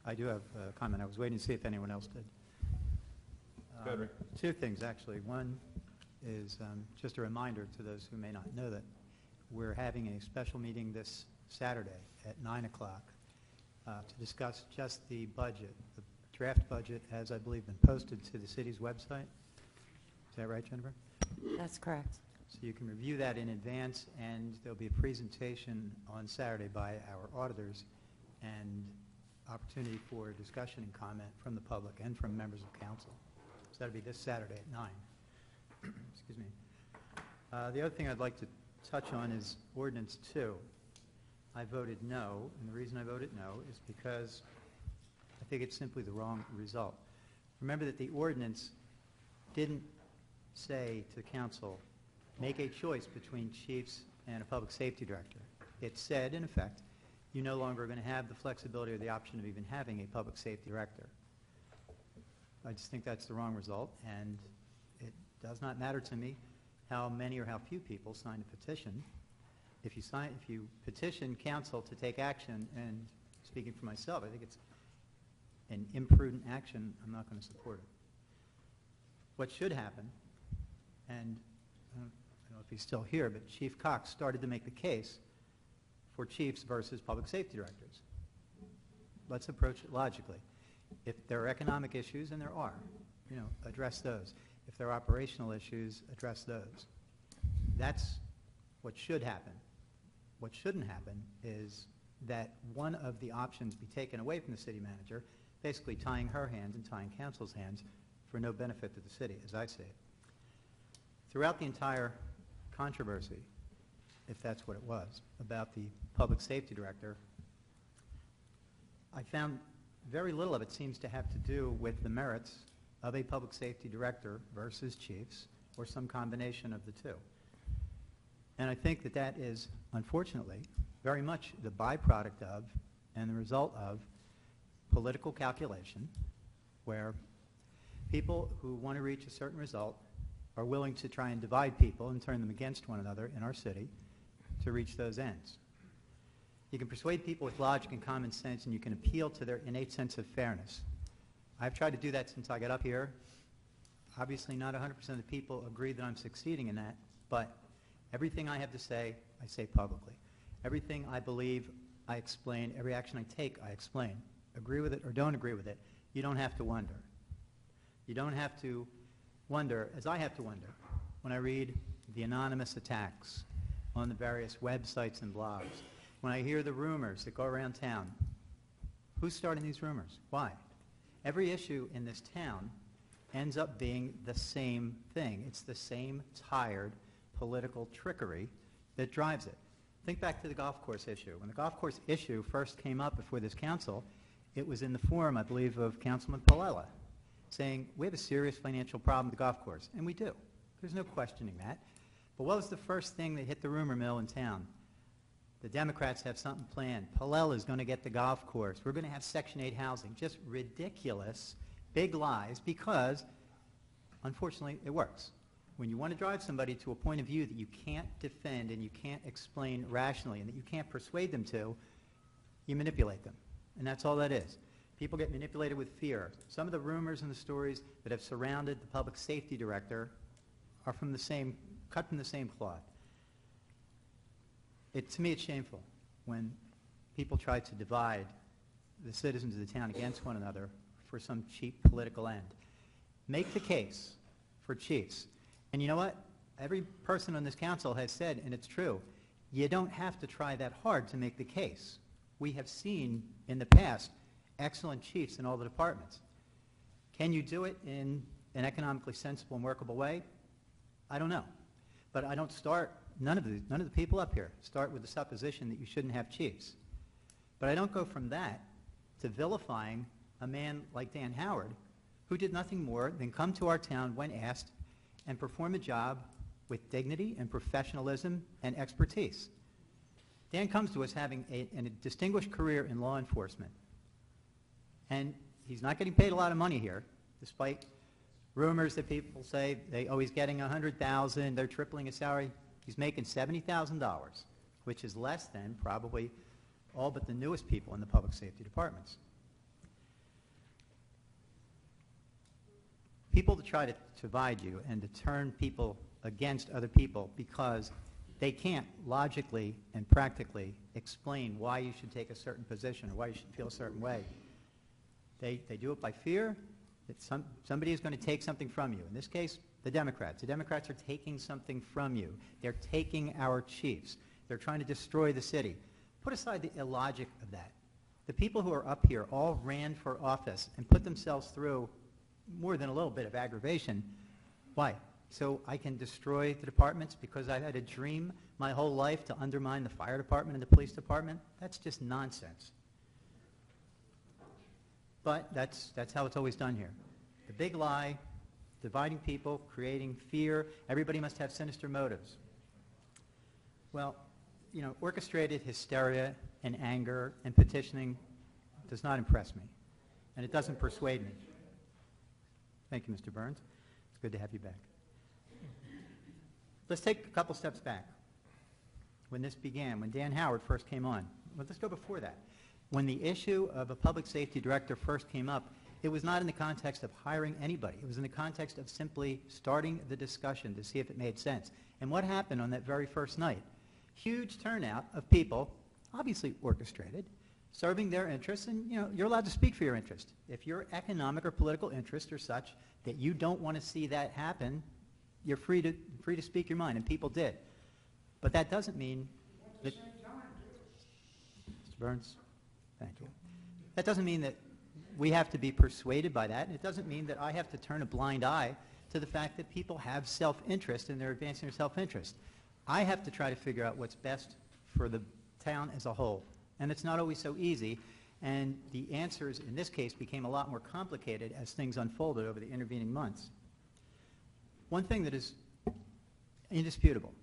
I do have a comment. I was waiting to see if anyone else did. Go ahead, Rick. Two things, actually. One is just a reminder to those who may not know that we're having a special meeting this Saturday at 9 o'clock to discuss just the budget. The draft budget has, I believe, been posted to the city's website. Is that right, Jennifer? That's correct. So you can review that in advance, and there'll be a presentation on Saturday by our auditors and opportunity for discussion and comment from the public and from members of council. So that'll be this Saturday at 9. Excuse me. The other thing I'd like to touch on is Ordinance 2. I voted no, and the reason I voted no is because I think it's simply the wrong result. Remember that the ordinance didn't say to council, make a choice between chiefs and a public safety director. It said, in effect, you're no longer going to have the flexibility or the option of even having a public safety director. I just think that's the wrong result, and it does not matter to me how many or how few people sign a petition. If you petition council to take action, and speaking for myself, I think it's an imprudent action. I'm not going to support it. What should happen, and I don't know if he's still here, but Chief Cox started to make the case for chiefs versus public safety directors. Let's approach it logically. If there are economic issues, and there are, address those. If there are operational issues, address those. That's what should happen. What shouldn't happen is that one of the options be taken away from the city manager, basically tying her hands and tying council's hands for no benefit to the city, as I see it. Throughout the entire controversy, if that's what it was, about the public safety director, I found very little of it seems to have to do with the merits of a public safety director versus chiefs, or some combination of the two. And I think that that is, unfortunately, very much the byproduct of and the result of political calculation, where people who want to reach a certain result are willing to try and divide people and turn them against one another in our city to reach those ends. You can persuade people with logic and common sense, and you can appeal to their innate sense of fairness. I've tried to do that since I got up here. Obviously, not 100% of the people agree that I'm succeeding in that, but everything I have to say, I say publicly. Everything I believe, I explain. Every action I take, I explain. Agree with it or don't agree with it, you don't have to wonder. You don't have to wonder, as I have to wonder, when I read the anonymous attacks on the various websites and blogs, when I hear the rumors that go around town. Who's starting these rumors? Why? Every issue in this town ends up being the same thing. It's the same tired political trickery that drives it. Think back to the golf course issue. When the golf course issue first came up before this council, it was in the form, I believe, of Councilman Palella, saying, we have a serious financial problem with the golf course. And we do. There's no questioning that. But what was the first thing that hit the rumor mill in town? The Democrats have something planned. Palella is going to get the golf course. We're going to have Section 8 housing. Just ridiculous, big lies, because, unfortunately, it works. When you want to drive somebody to a point of view that you can't defend and you can't explain rationally and that you can't persuade them to, you manipulate them. And that's all that is. People get manipulated with fear. Some of the rumors and the stories that have surrounded the public safety director are from the same, cut from the same cloth. To me, it's shameful when people try to divide the citizens of the town against one another for some cheap political end. Make the case for chiefs. And you know what? Every person on this council has said, and it's true, you don't have to try that hard to make the case. We have seen in the past excellent chiefs in all the departments. Can you do it in an economically sensible and workable way? I don't know. But I don't start, none of the people up here start with the supposition that you shouldn't have chiefs. But I don't go from that to vilifying a man like Dan Howard, who did nothing more than come to our town when asked and perform a job with dignity and professionalism and expertise. Dan comes to us having a distinguished career in law enforcement. And he's not getting paid a lot of money here, despite rumors that people say he's getting $100,000, they're tripling his salary. He's making $70,000, which is less than probably all but the newest people in the public safety departments. People to try to divide you and to turn people against other people because they can't logically and practically explain why you should take a certain position or why you should feel a certain way. They do it by fear that somebody is going to take something from you. In this case, the Democrats. The Democrats are taking something from you. They're taking our chiefs. They're trying to destroy the city. Put aside the illogic of that. The people who are up here all ran for office and put themselves through more than a little bit of aggravation. Why? So I can destroy the departments because I've had a dream my whole life to undermine the fire department and the police department? That's just nonsense. But that's how it's always done here. The big lie, dividing people, creating fear. Everybody must have sinister motives. Well, you know, orchestrated hysteria and anger and petitioning does not impress me, and it doesn't persuade me. Thank you, Mr. Burns. It's good to have you back. Let's take a couple steps back. When this began, when Dan Howard first came on, well, let's go before that. When the issue of a public safety director first came up, it was not in the context of hiring anybody. It was in the context of simply starting the discussion to see if it made sense. And what happened on that very first night? Huge turnout of people, obviously orchestrated, serving their interests, and you know, you're allowed to speak for your interest. If your economic or political interests are such that you don't want to see that happen, you're free to speak your mind, and people did. But that doesn't mean that... Mr. Burns, thank you. That doesn't mean that we have to be persuaded by that, and it doesn't mean that I have to turn a blind eye to the fact that people have self-interest and they're advancing their self-interest. I have to try to figure out what's best for the town as a whole, and it's not always so easy, and the answers in this case became a lot more complicated as things unfolded over the intervening months. One thing that is indisputable,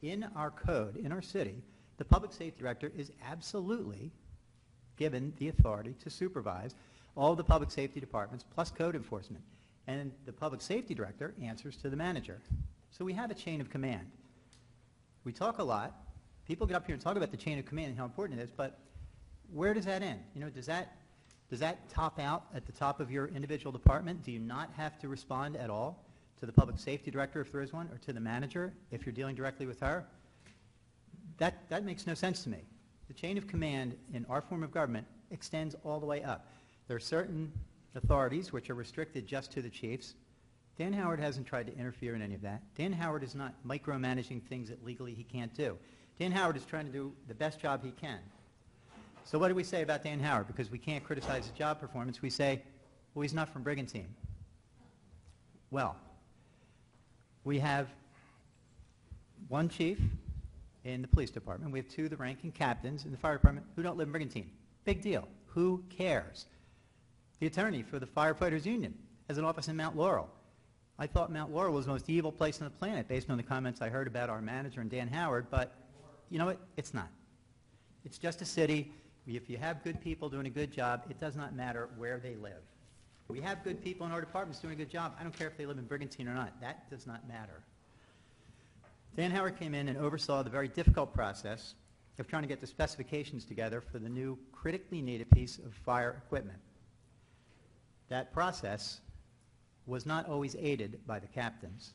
in our code, in our city, the public safety director is absolutely given the authority to supervise all the public safety departments plus code enforcement. And the public safety director answers to the manager. So we have a chain of command. We talk a lot. People get up here and talk about the chain of command and how important it is, but where does that end? You know, does that top out at the top of your individual department? Do you not have to respond at all to the public safety director if there is one, or to the manager if you're dealing directly with her? That makes no sense to me. The chain of command in our form of government extends all the way up. There are certain authorities which are restricted just to the chiefs. Dan Howard hasn't tried to interfere in any of that. Dan Howard is not micromanaging things that legally he can't do. Dan Howard is trying to do the best job he can. So what do we say about Dan Howard? Because we can't criticize his job performance, we say, well, he's not from Brigantine. Well, we have one chief in the police department. We have two, the ranking captains in the fire department, who don't live in Brigantine. Big deal. Who cares? The attorney for the firefighters union has an office in Mount Laurel. I thought Mount Laurel was the most evil place on the planet based on the comments I heard about our manager and Dan Howard, but you know what? It's not. It's just a city. If you have good people doing a good job, it does not matter where they live. We have good people in our departments doing a good job. I don't care if they live in Brigantine or not. That does not matter. Dan Howard came in and oversaw the very difficult process of trying to get the specifications together for the new critically needed piece of fire equipment. That process was not always aided by the captains.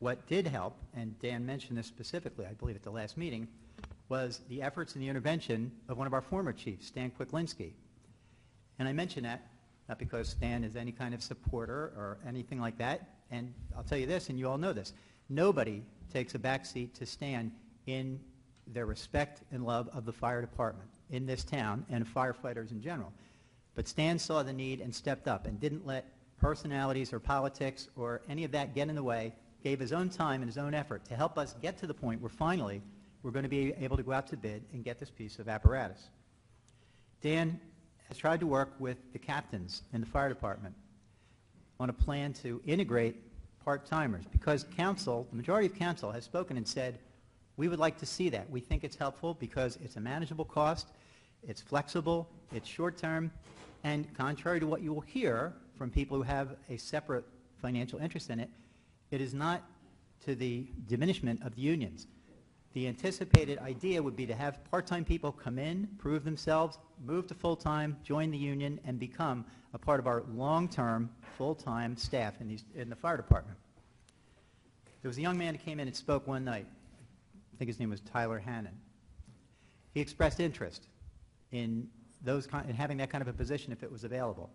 What did help, and Dan mentioned this specifically, I believe at the last meeting, was the efforts and the intervention of one of our former chiefs, Stan Kwiklinski. And I mention that not because Stan is any kind of supporter or anything like that, and I'll tell you this, and you all know this, nobody takes a backseat to Stan in their respect and love of the fire department in this town and firefighters in general. But Stan saw the need and stepped up and didn't let personalities or politics or any of that get in the way, gave his own time and his own effort to help us get to the point where finally we're going to be able to go out to bid and get this piece of apparatus. Dan has tried to work with the captains in the fire department on a plan to integrate part-timers because council, the majority of council has spoken and said, we would like to see that. We think it's helpful because it's a manageable cost, it's flexible, it's short-term, and contrary to what you will hear from people who have a separate financial interest in it, it is not to the diminishment of the unions. The anticipated idea would be to have part-time people come in, prove themselves, move to full-time, join the union, and become a part of our long-term, full-time staff in the fire department. There was a young man who came in and spoke one night. I think his name was Tyler Hannon. He expressed interest in having that kind of a position if it was available.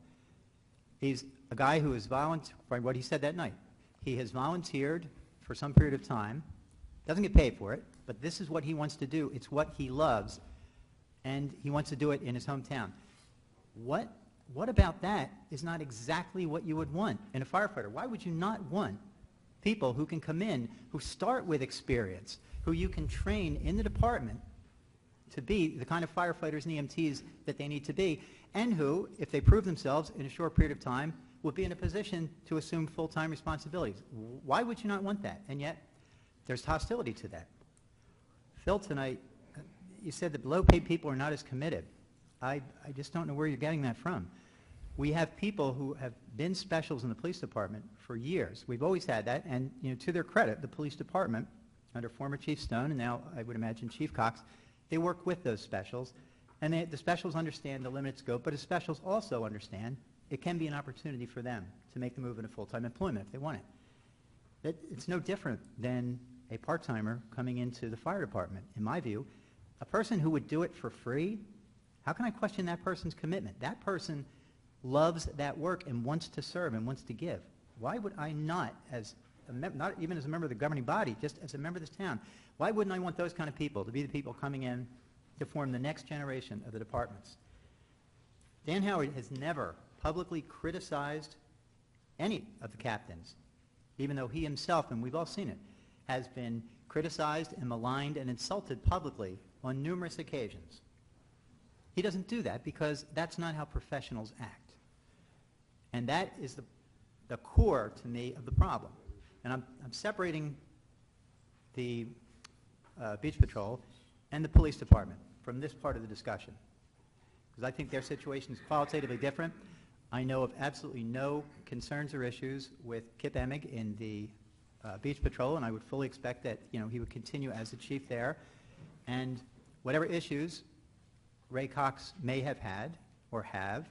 He's a guy who is by what he said that night. He has volunteered for some period of time, doesn't get paid for it, but this is what he wants to do. It's what he loves, and he wants to do it in his hometown. What about that is not exactly what you would want in a firefighter? Why would you not want people who can come in, who start with experience, who you can train in the department to be the kind of firefighters and EMTs that they need to be, and who, if they prove themselves in a short period of time, will be in a position to assume full-time responsibilities? Why would you not want that? And yet, there's hostility to that. Phil, tonight, you said that low-paid people are not as committed. I just don't know where you're getting that from. We have people who have been specials in the police department for years. We've always had that, and to their credit, the police department, under former Chief Stone, and now I would imagine Chief Cox, they work with those specials, and the specials understand the limited scope, but the specials also understand it can be an opportunity for them to make the move into full-time employment if they want it. It's no different than a part-timer coming into the fire department. In my view, a person who would do it for free, how can I question that person's commitment? That person loves that work and wants to serve and wants to give. Why would I not, not even as a member of the governing body, just as a member of this town, why wouldn't I want those kind of people to be the people coming in to form the next generation of the departments? Dan Howard has never publicly criticized any of the captains, even though he himself, and we've all seen it, has been criticized and maligned and insulted publicly on numerous occasions. He doesn't do that because that's not how professionals act. And that is the core, to me, of the problem. And I'm separating the Beach Patrol and the police department from this part of the discussion, because I think their situation is qualitatively different. I know of absolutely no concerns or issues with Kip Emig in the Beach Patrol, and I would fully expect that he would continue as the chief there. And whatever issues Ray Cox may have had or have,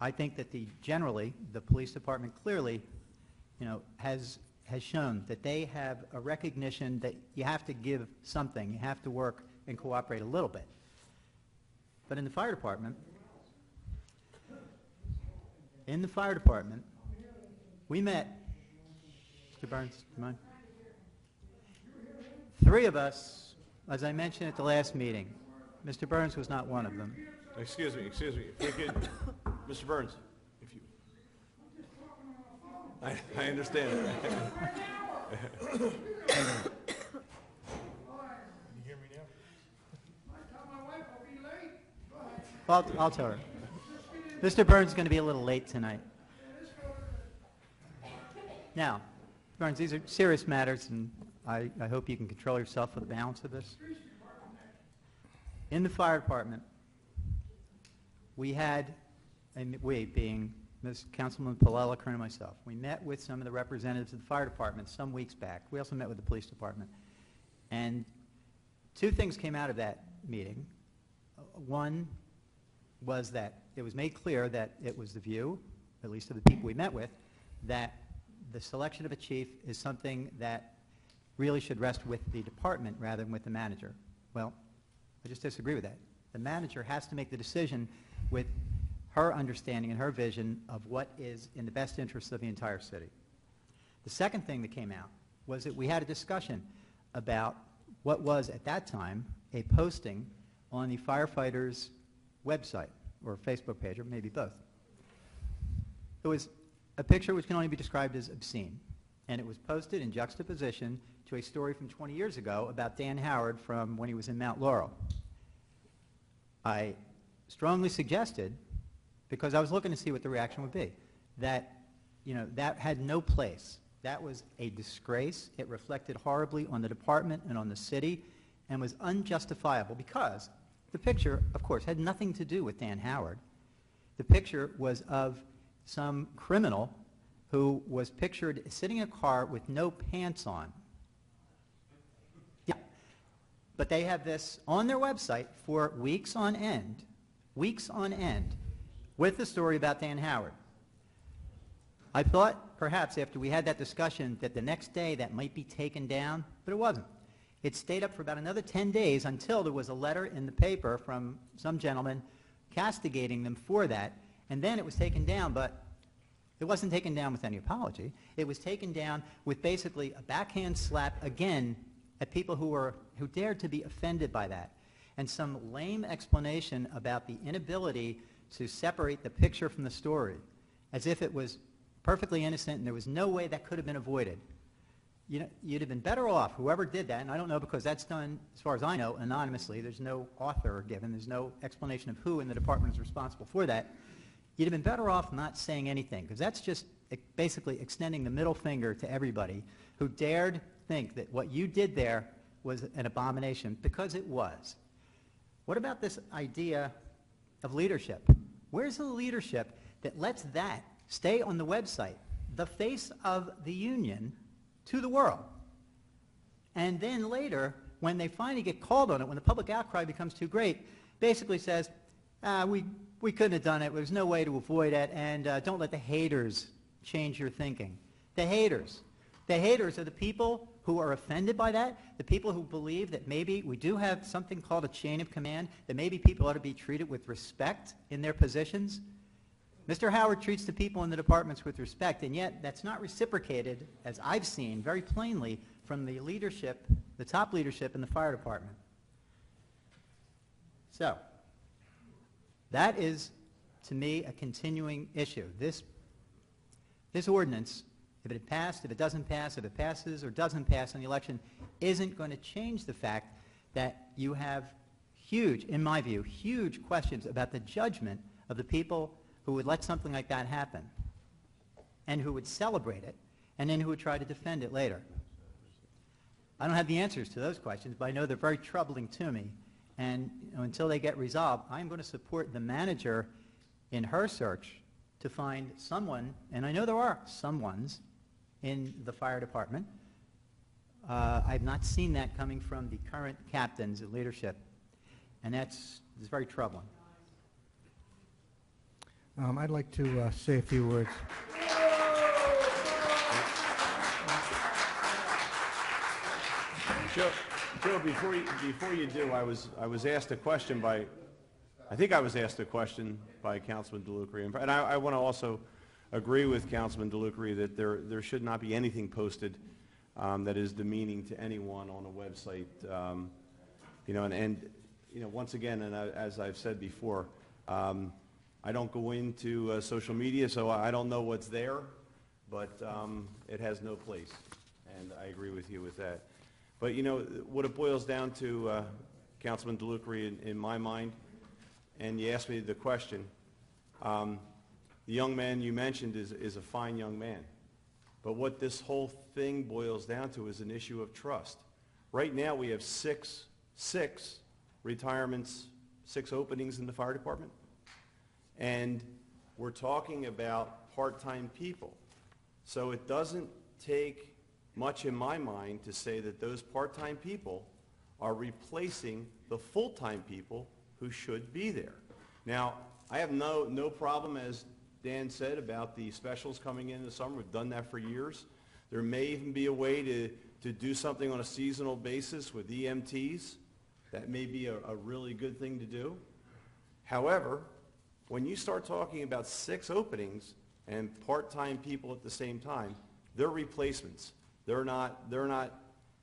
I think that generally the police department clearly has shown that they have a recognition that you have to give something, you have to work and cooperate a little bit. But in the fire department, we met, Mr. Burns, do you mind? 3 of us, as I mentioned at the last meeting. Mr. Burns was not one of them. Excuse me. If you could, Mr. Burns, if you... I understand. Can you hear me now? I'll tell her. Mr. Burns is going to be a little late tonight. Now, Burns, these are serious matters, and I hope you can control yourself for the balance of this. In the fire department, we had, and we being Ms. Councilman Palella, Kern, and myself, we met with some of the representatives of the fire department some weeks back. We also met with the police department. And 2 things came out of that meeting. One was that it was made clear that it was the view, at least of the people we met with, that the selection of a chief is something that really should rest with the department rather than with the manager. Well, I just disagree with that. The manager has to make the decision with her understanding and her vision of what is in the best interest of the entire city. The second thing that came out was that we had a discussion about what was, at that time, a posting on the firefighters' website or Facebook page, or maybe both. It was a picture which can only be described as obscene, and it was posted in juxtaposition to a story from 20 years ago about Dan Howard from when he was in Mount Laurel. I strongly suggested, because I was looking to see what the reaction would be, that that had no place. That was a disgrace. It reflected horribly on the department and on the city and was unjustifiable because the picture, of course, had nothing to do with Dan Howard. The picture was of some criminal who was pictured sitting in a car with no pants on. Yeah, But they have this on their website for weeks on end, with the story about Dan Howard. I thought perhaps after we had that discussion that the next day that might be taken down, but it wasn't. It stayed up for about another 10 days until there was a letter in the paper from some gentleman castigating them for that, and then it was taken down, but it wasn't taken down with any apology. It was taken down with basically a backhand slap again at people who dared to be offended by that, and some lame explanation about the inability to separate the picture from the story, as if it was perfectly innocent and there was no way that could have been avoided. You'd have been better off, whoever did that, and I don't know because that's done, as far as I know, anonymously. There's no author given. There's no explanation of who in the department is responsible for that. You'd have been better off not saying anything, because that's just basically extending the middle finger to everybody who dared think that what you did there was an abomination, because it was. What about this idea of leadership? Where's the leadership that lets that stay on the website, the face of the union, to the world? And then later, when they finally get called on it, when the public outcry becomes too great, basically says, we couldn't have done it, there's no way to avoid it, and don't let the haters change your thinking. The haters are the people who are offended by that, the people who believe that maybe we do have something called a chain of command, that maybe people ought to be treated with respect in their positions. Mr. Howard treats the people in the departments with respect, and yet that's not reciprocated, as I've seen very plainly, from the leadership, the top leadership in the fire department. So, that is, to me, a continuing issue. This ordinance, if it had passed, if it doesn't pass, if it passes or doesn't pass in the election, isn't going to change the fact that you have huge, in my view, huge questions about the judgment of the people who would let something like that happen, and who would celebrate it, and then who would try to defend it later. I don't have the answers to those questions, but I know they're very troubling to me, and until they get resolved, I'm going to support the manager in her search to find someone, and I know there are someones in the fire department. I've not seen that coming from the current captains of leadership, and it's very troubling. I'd like to say a few words. Joe, before you do, I was asked a question by, I think I was asked a question by Councilman DeLucre, and I want to also agree with Councilman DeLucre that there should not be anything posted that is demeaning to anyone on a website. Once again, and as I've said before, I don't go into social media, so I don't know what's there, but it has no place, and I agree with you with that. But what it boils down to, Councilman DeLucre, in my mind, and you asked me the question, the young man you mentioned is a fine young man. But what this whole thing boils down to is an issue of trust. Right now we have six retirements, 6 openings in the fire department. And we're talking about part-time people. So it doesn't take much in my mind to say that those part-time people are replacing the full-time people who should be there. Now, I have no problem, as Dan said, about the specials coming in the summer. We've done that for years. There may even be a way to do something on a seasonal basis with EMTs. That may be a really good thing to do. However, when you start talking about 6 openings and part-time people at the same time, they're replacements. They're not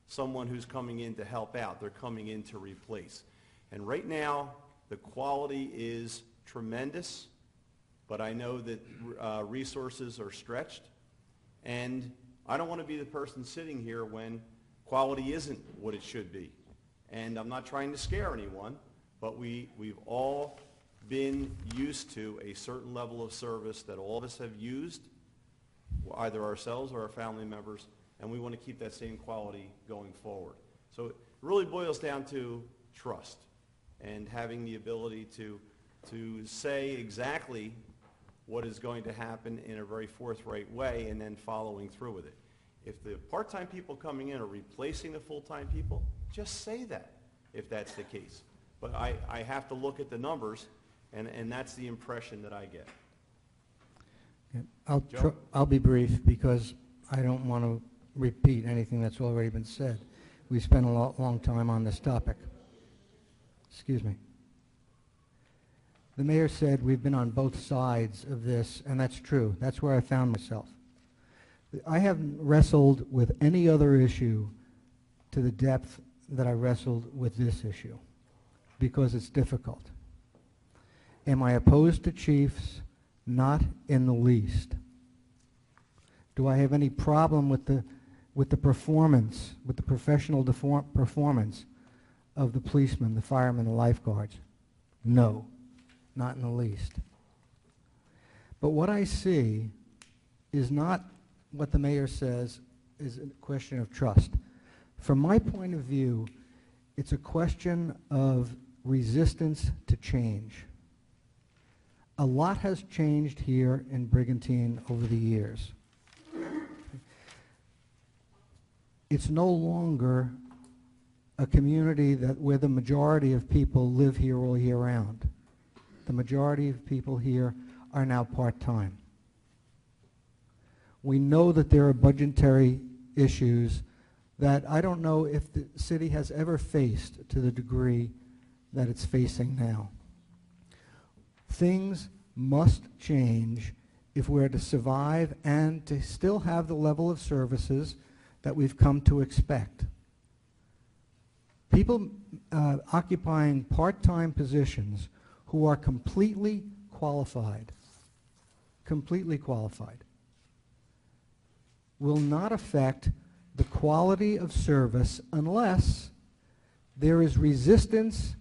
someone who's coming in to help out. They're coming in to replace. And right now, the quality is tremendous, but I know that resources are stretched. And I don't want to be the person sitting here when quality isn't what it should be. And I'm not trying to scare anyone, but we've all been used to a certain level of service that all of us have used, either ourselves or our family members, and we want to keep that same quality going forward. So it really boils down to trust and having the ability to say exactly what is going to happen in a very forthright way and then following through with it. If the part-time people coming in are replacing the full-time people, just say that. if that's the case. But I have to look at the numbers, and that's the impression that I get. Yeah, Joe? I'll be brief because I don't want to repeat anything that's already been said. We spent a long time on this topic. Excuse me. The mayor said we've been on both sides of this, and that's true. That's where I found myself. I haven't wrestled with any other issue to the depth that I wrestled with this issue because it's difficult. Am I opposed to chiefs? Not in the least. Do I have any problem with the performance, with the professional performance of the policemen, the firemen, the lifeguards? No, not in the least. But what I see is not what the mayor says is a question of trust. From my point of view, it's a question of resistance to change. A lot has changed here in Brigantine over the years. It's no longer a community where the majority of people live here all year round. The majority of people here are now part-time. We know that there are budgetary issues that I don't know if the city has ever faced to the degree that it's facing now. Things must change if we're to survive and to still have the level of services that we've come to expect. People occupying part-time positions who are completely qualified, will not affect the quality of service unless there is resistance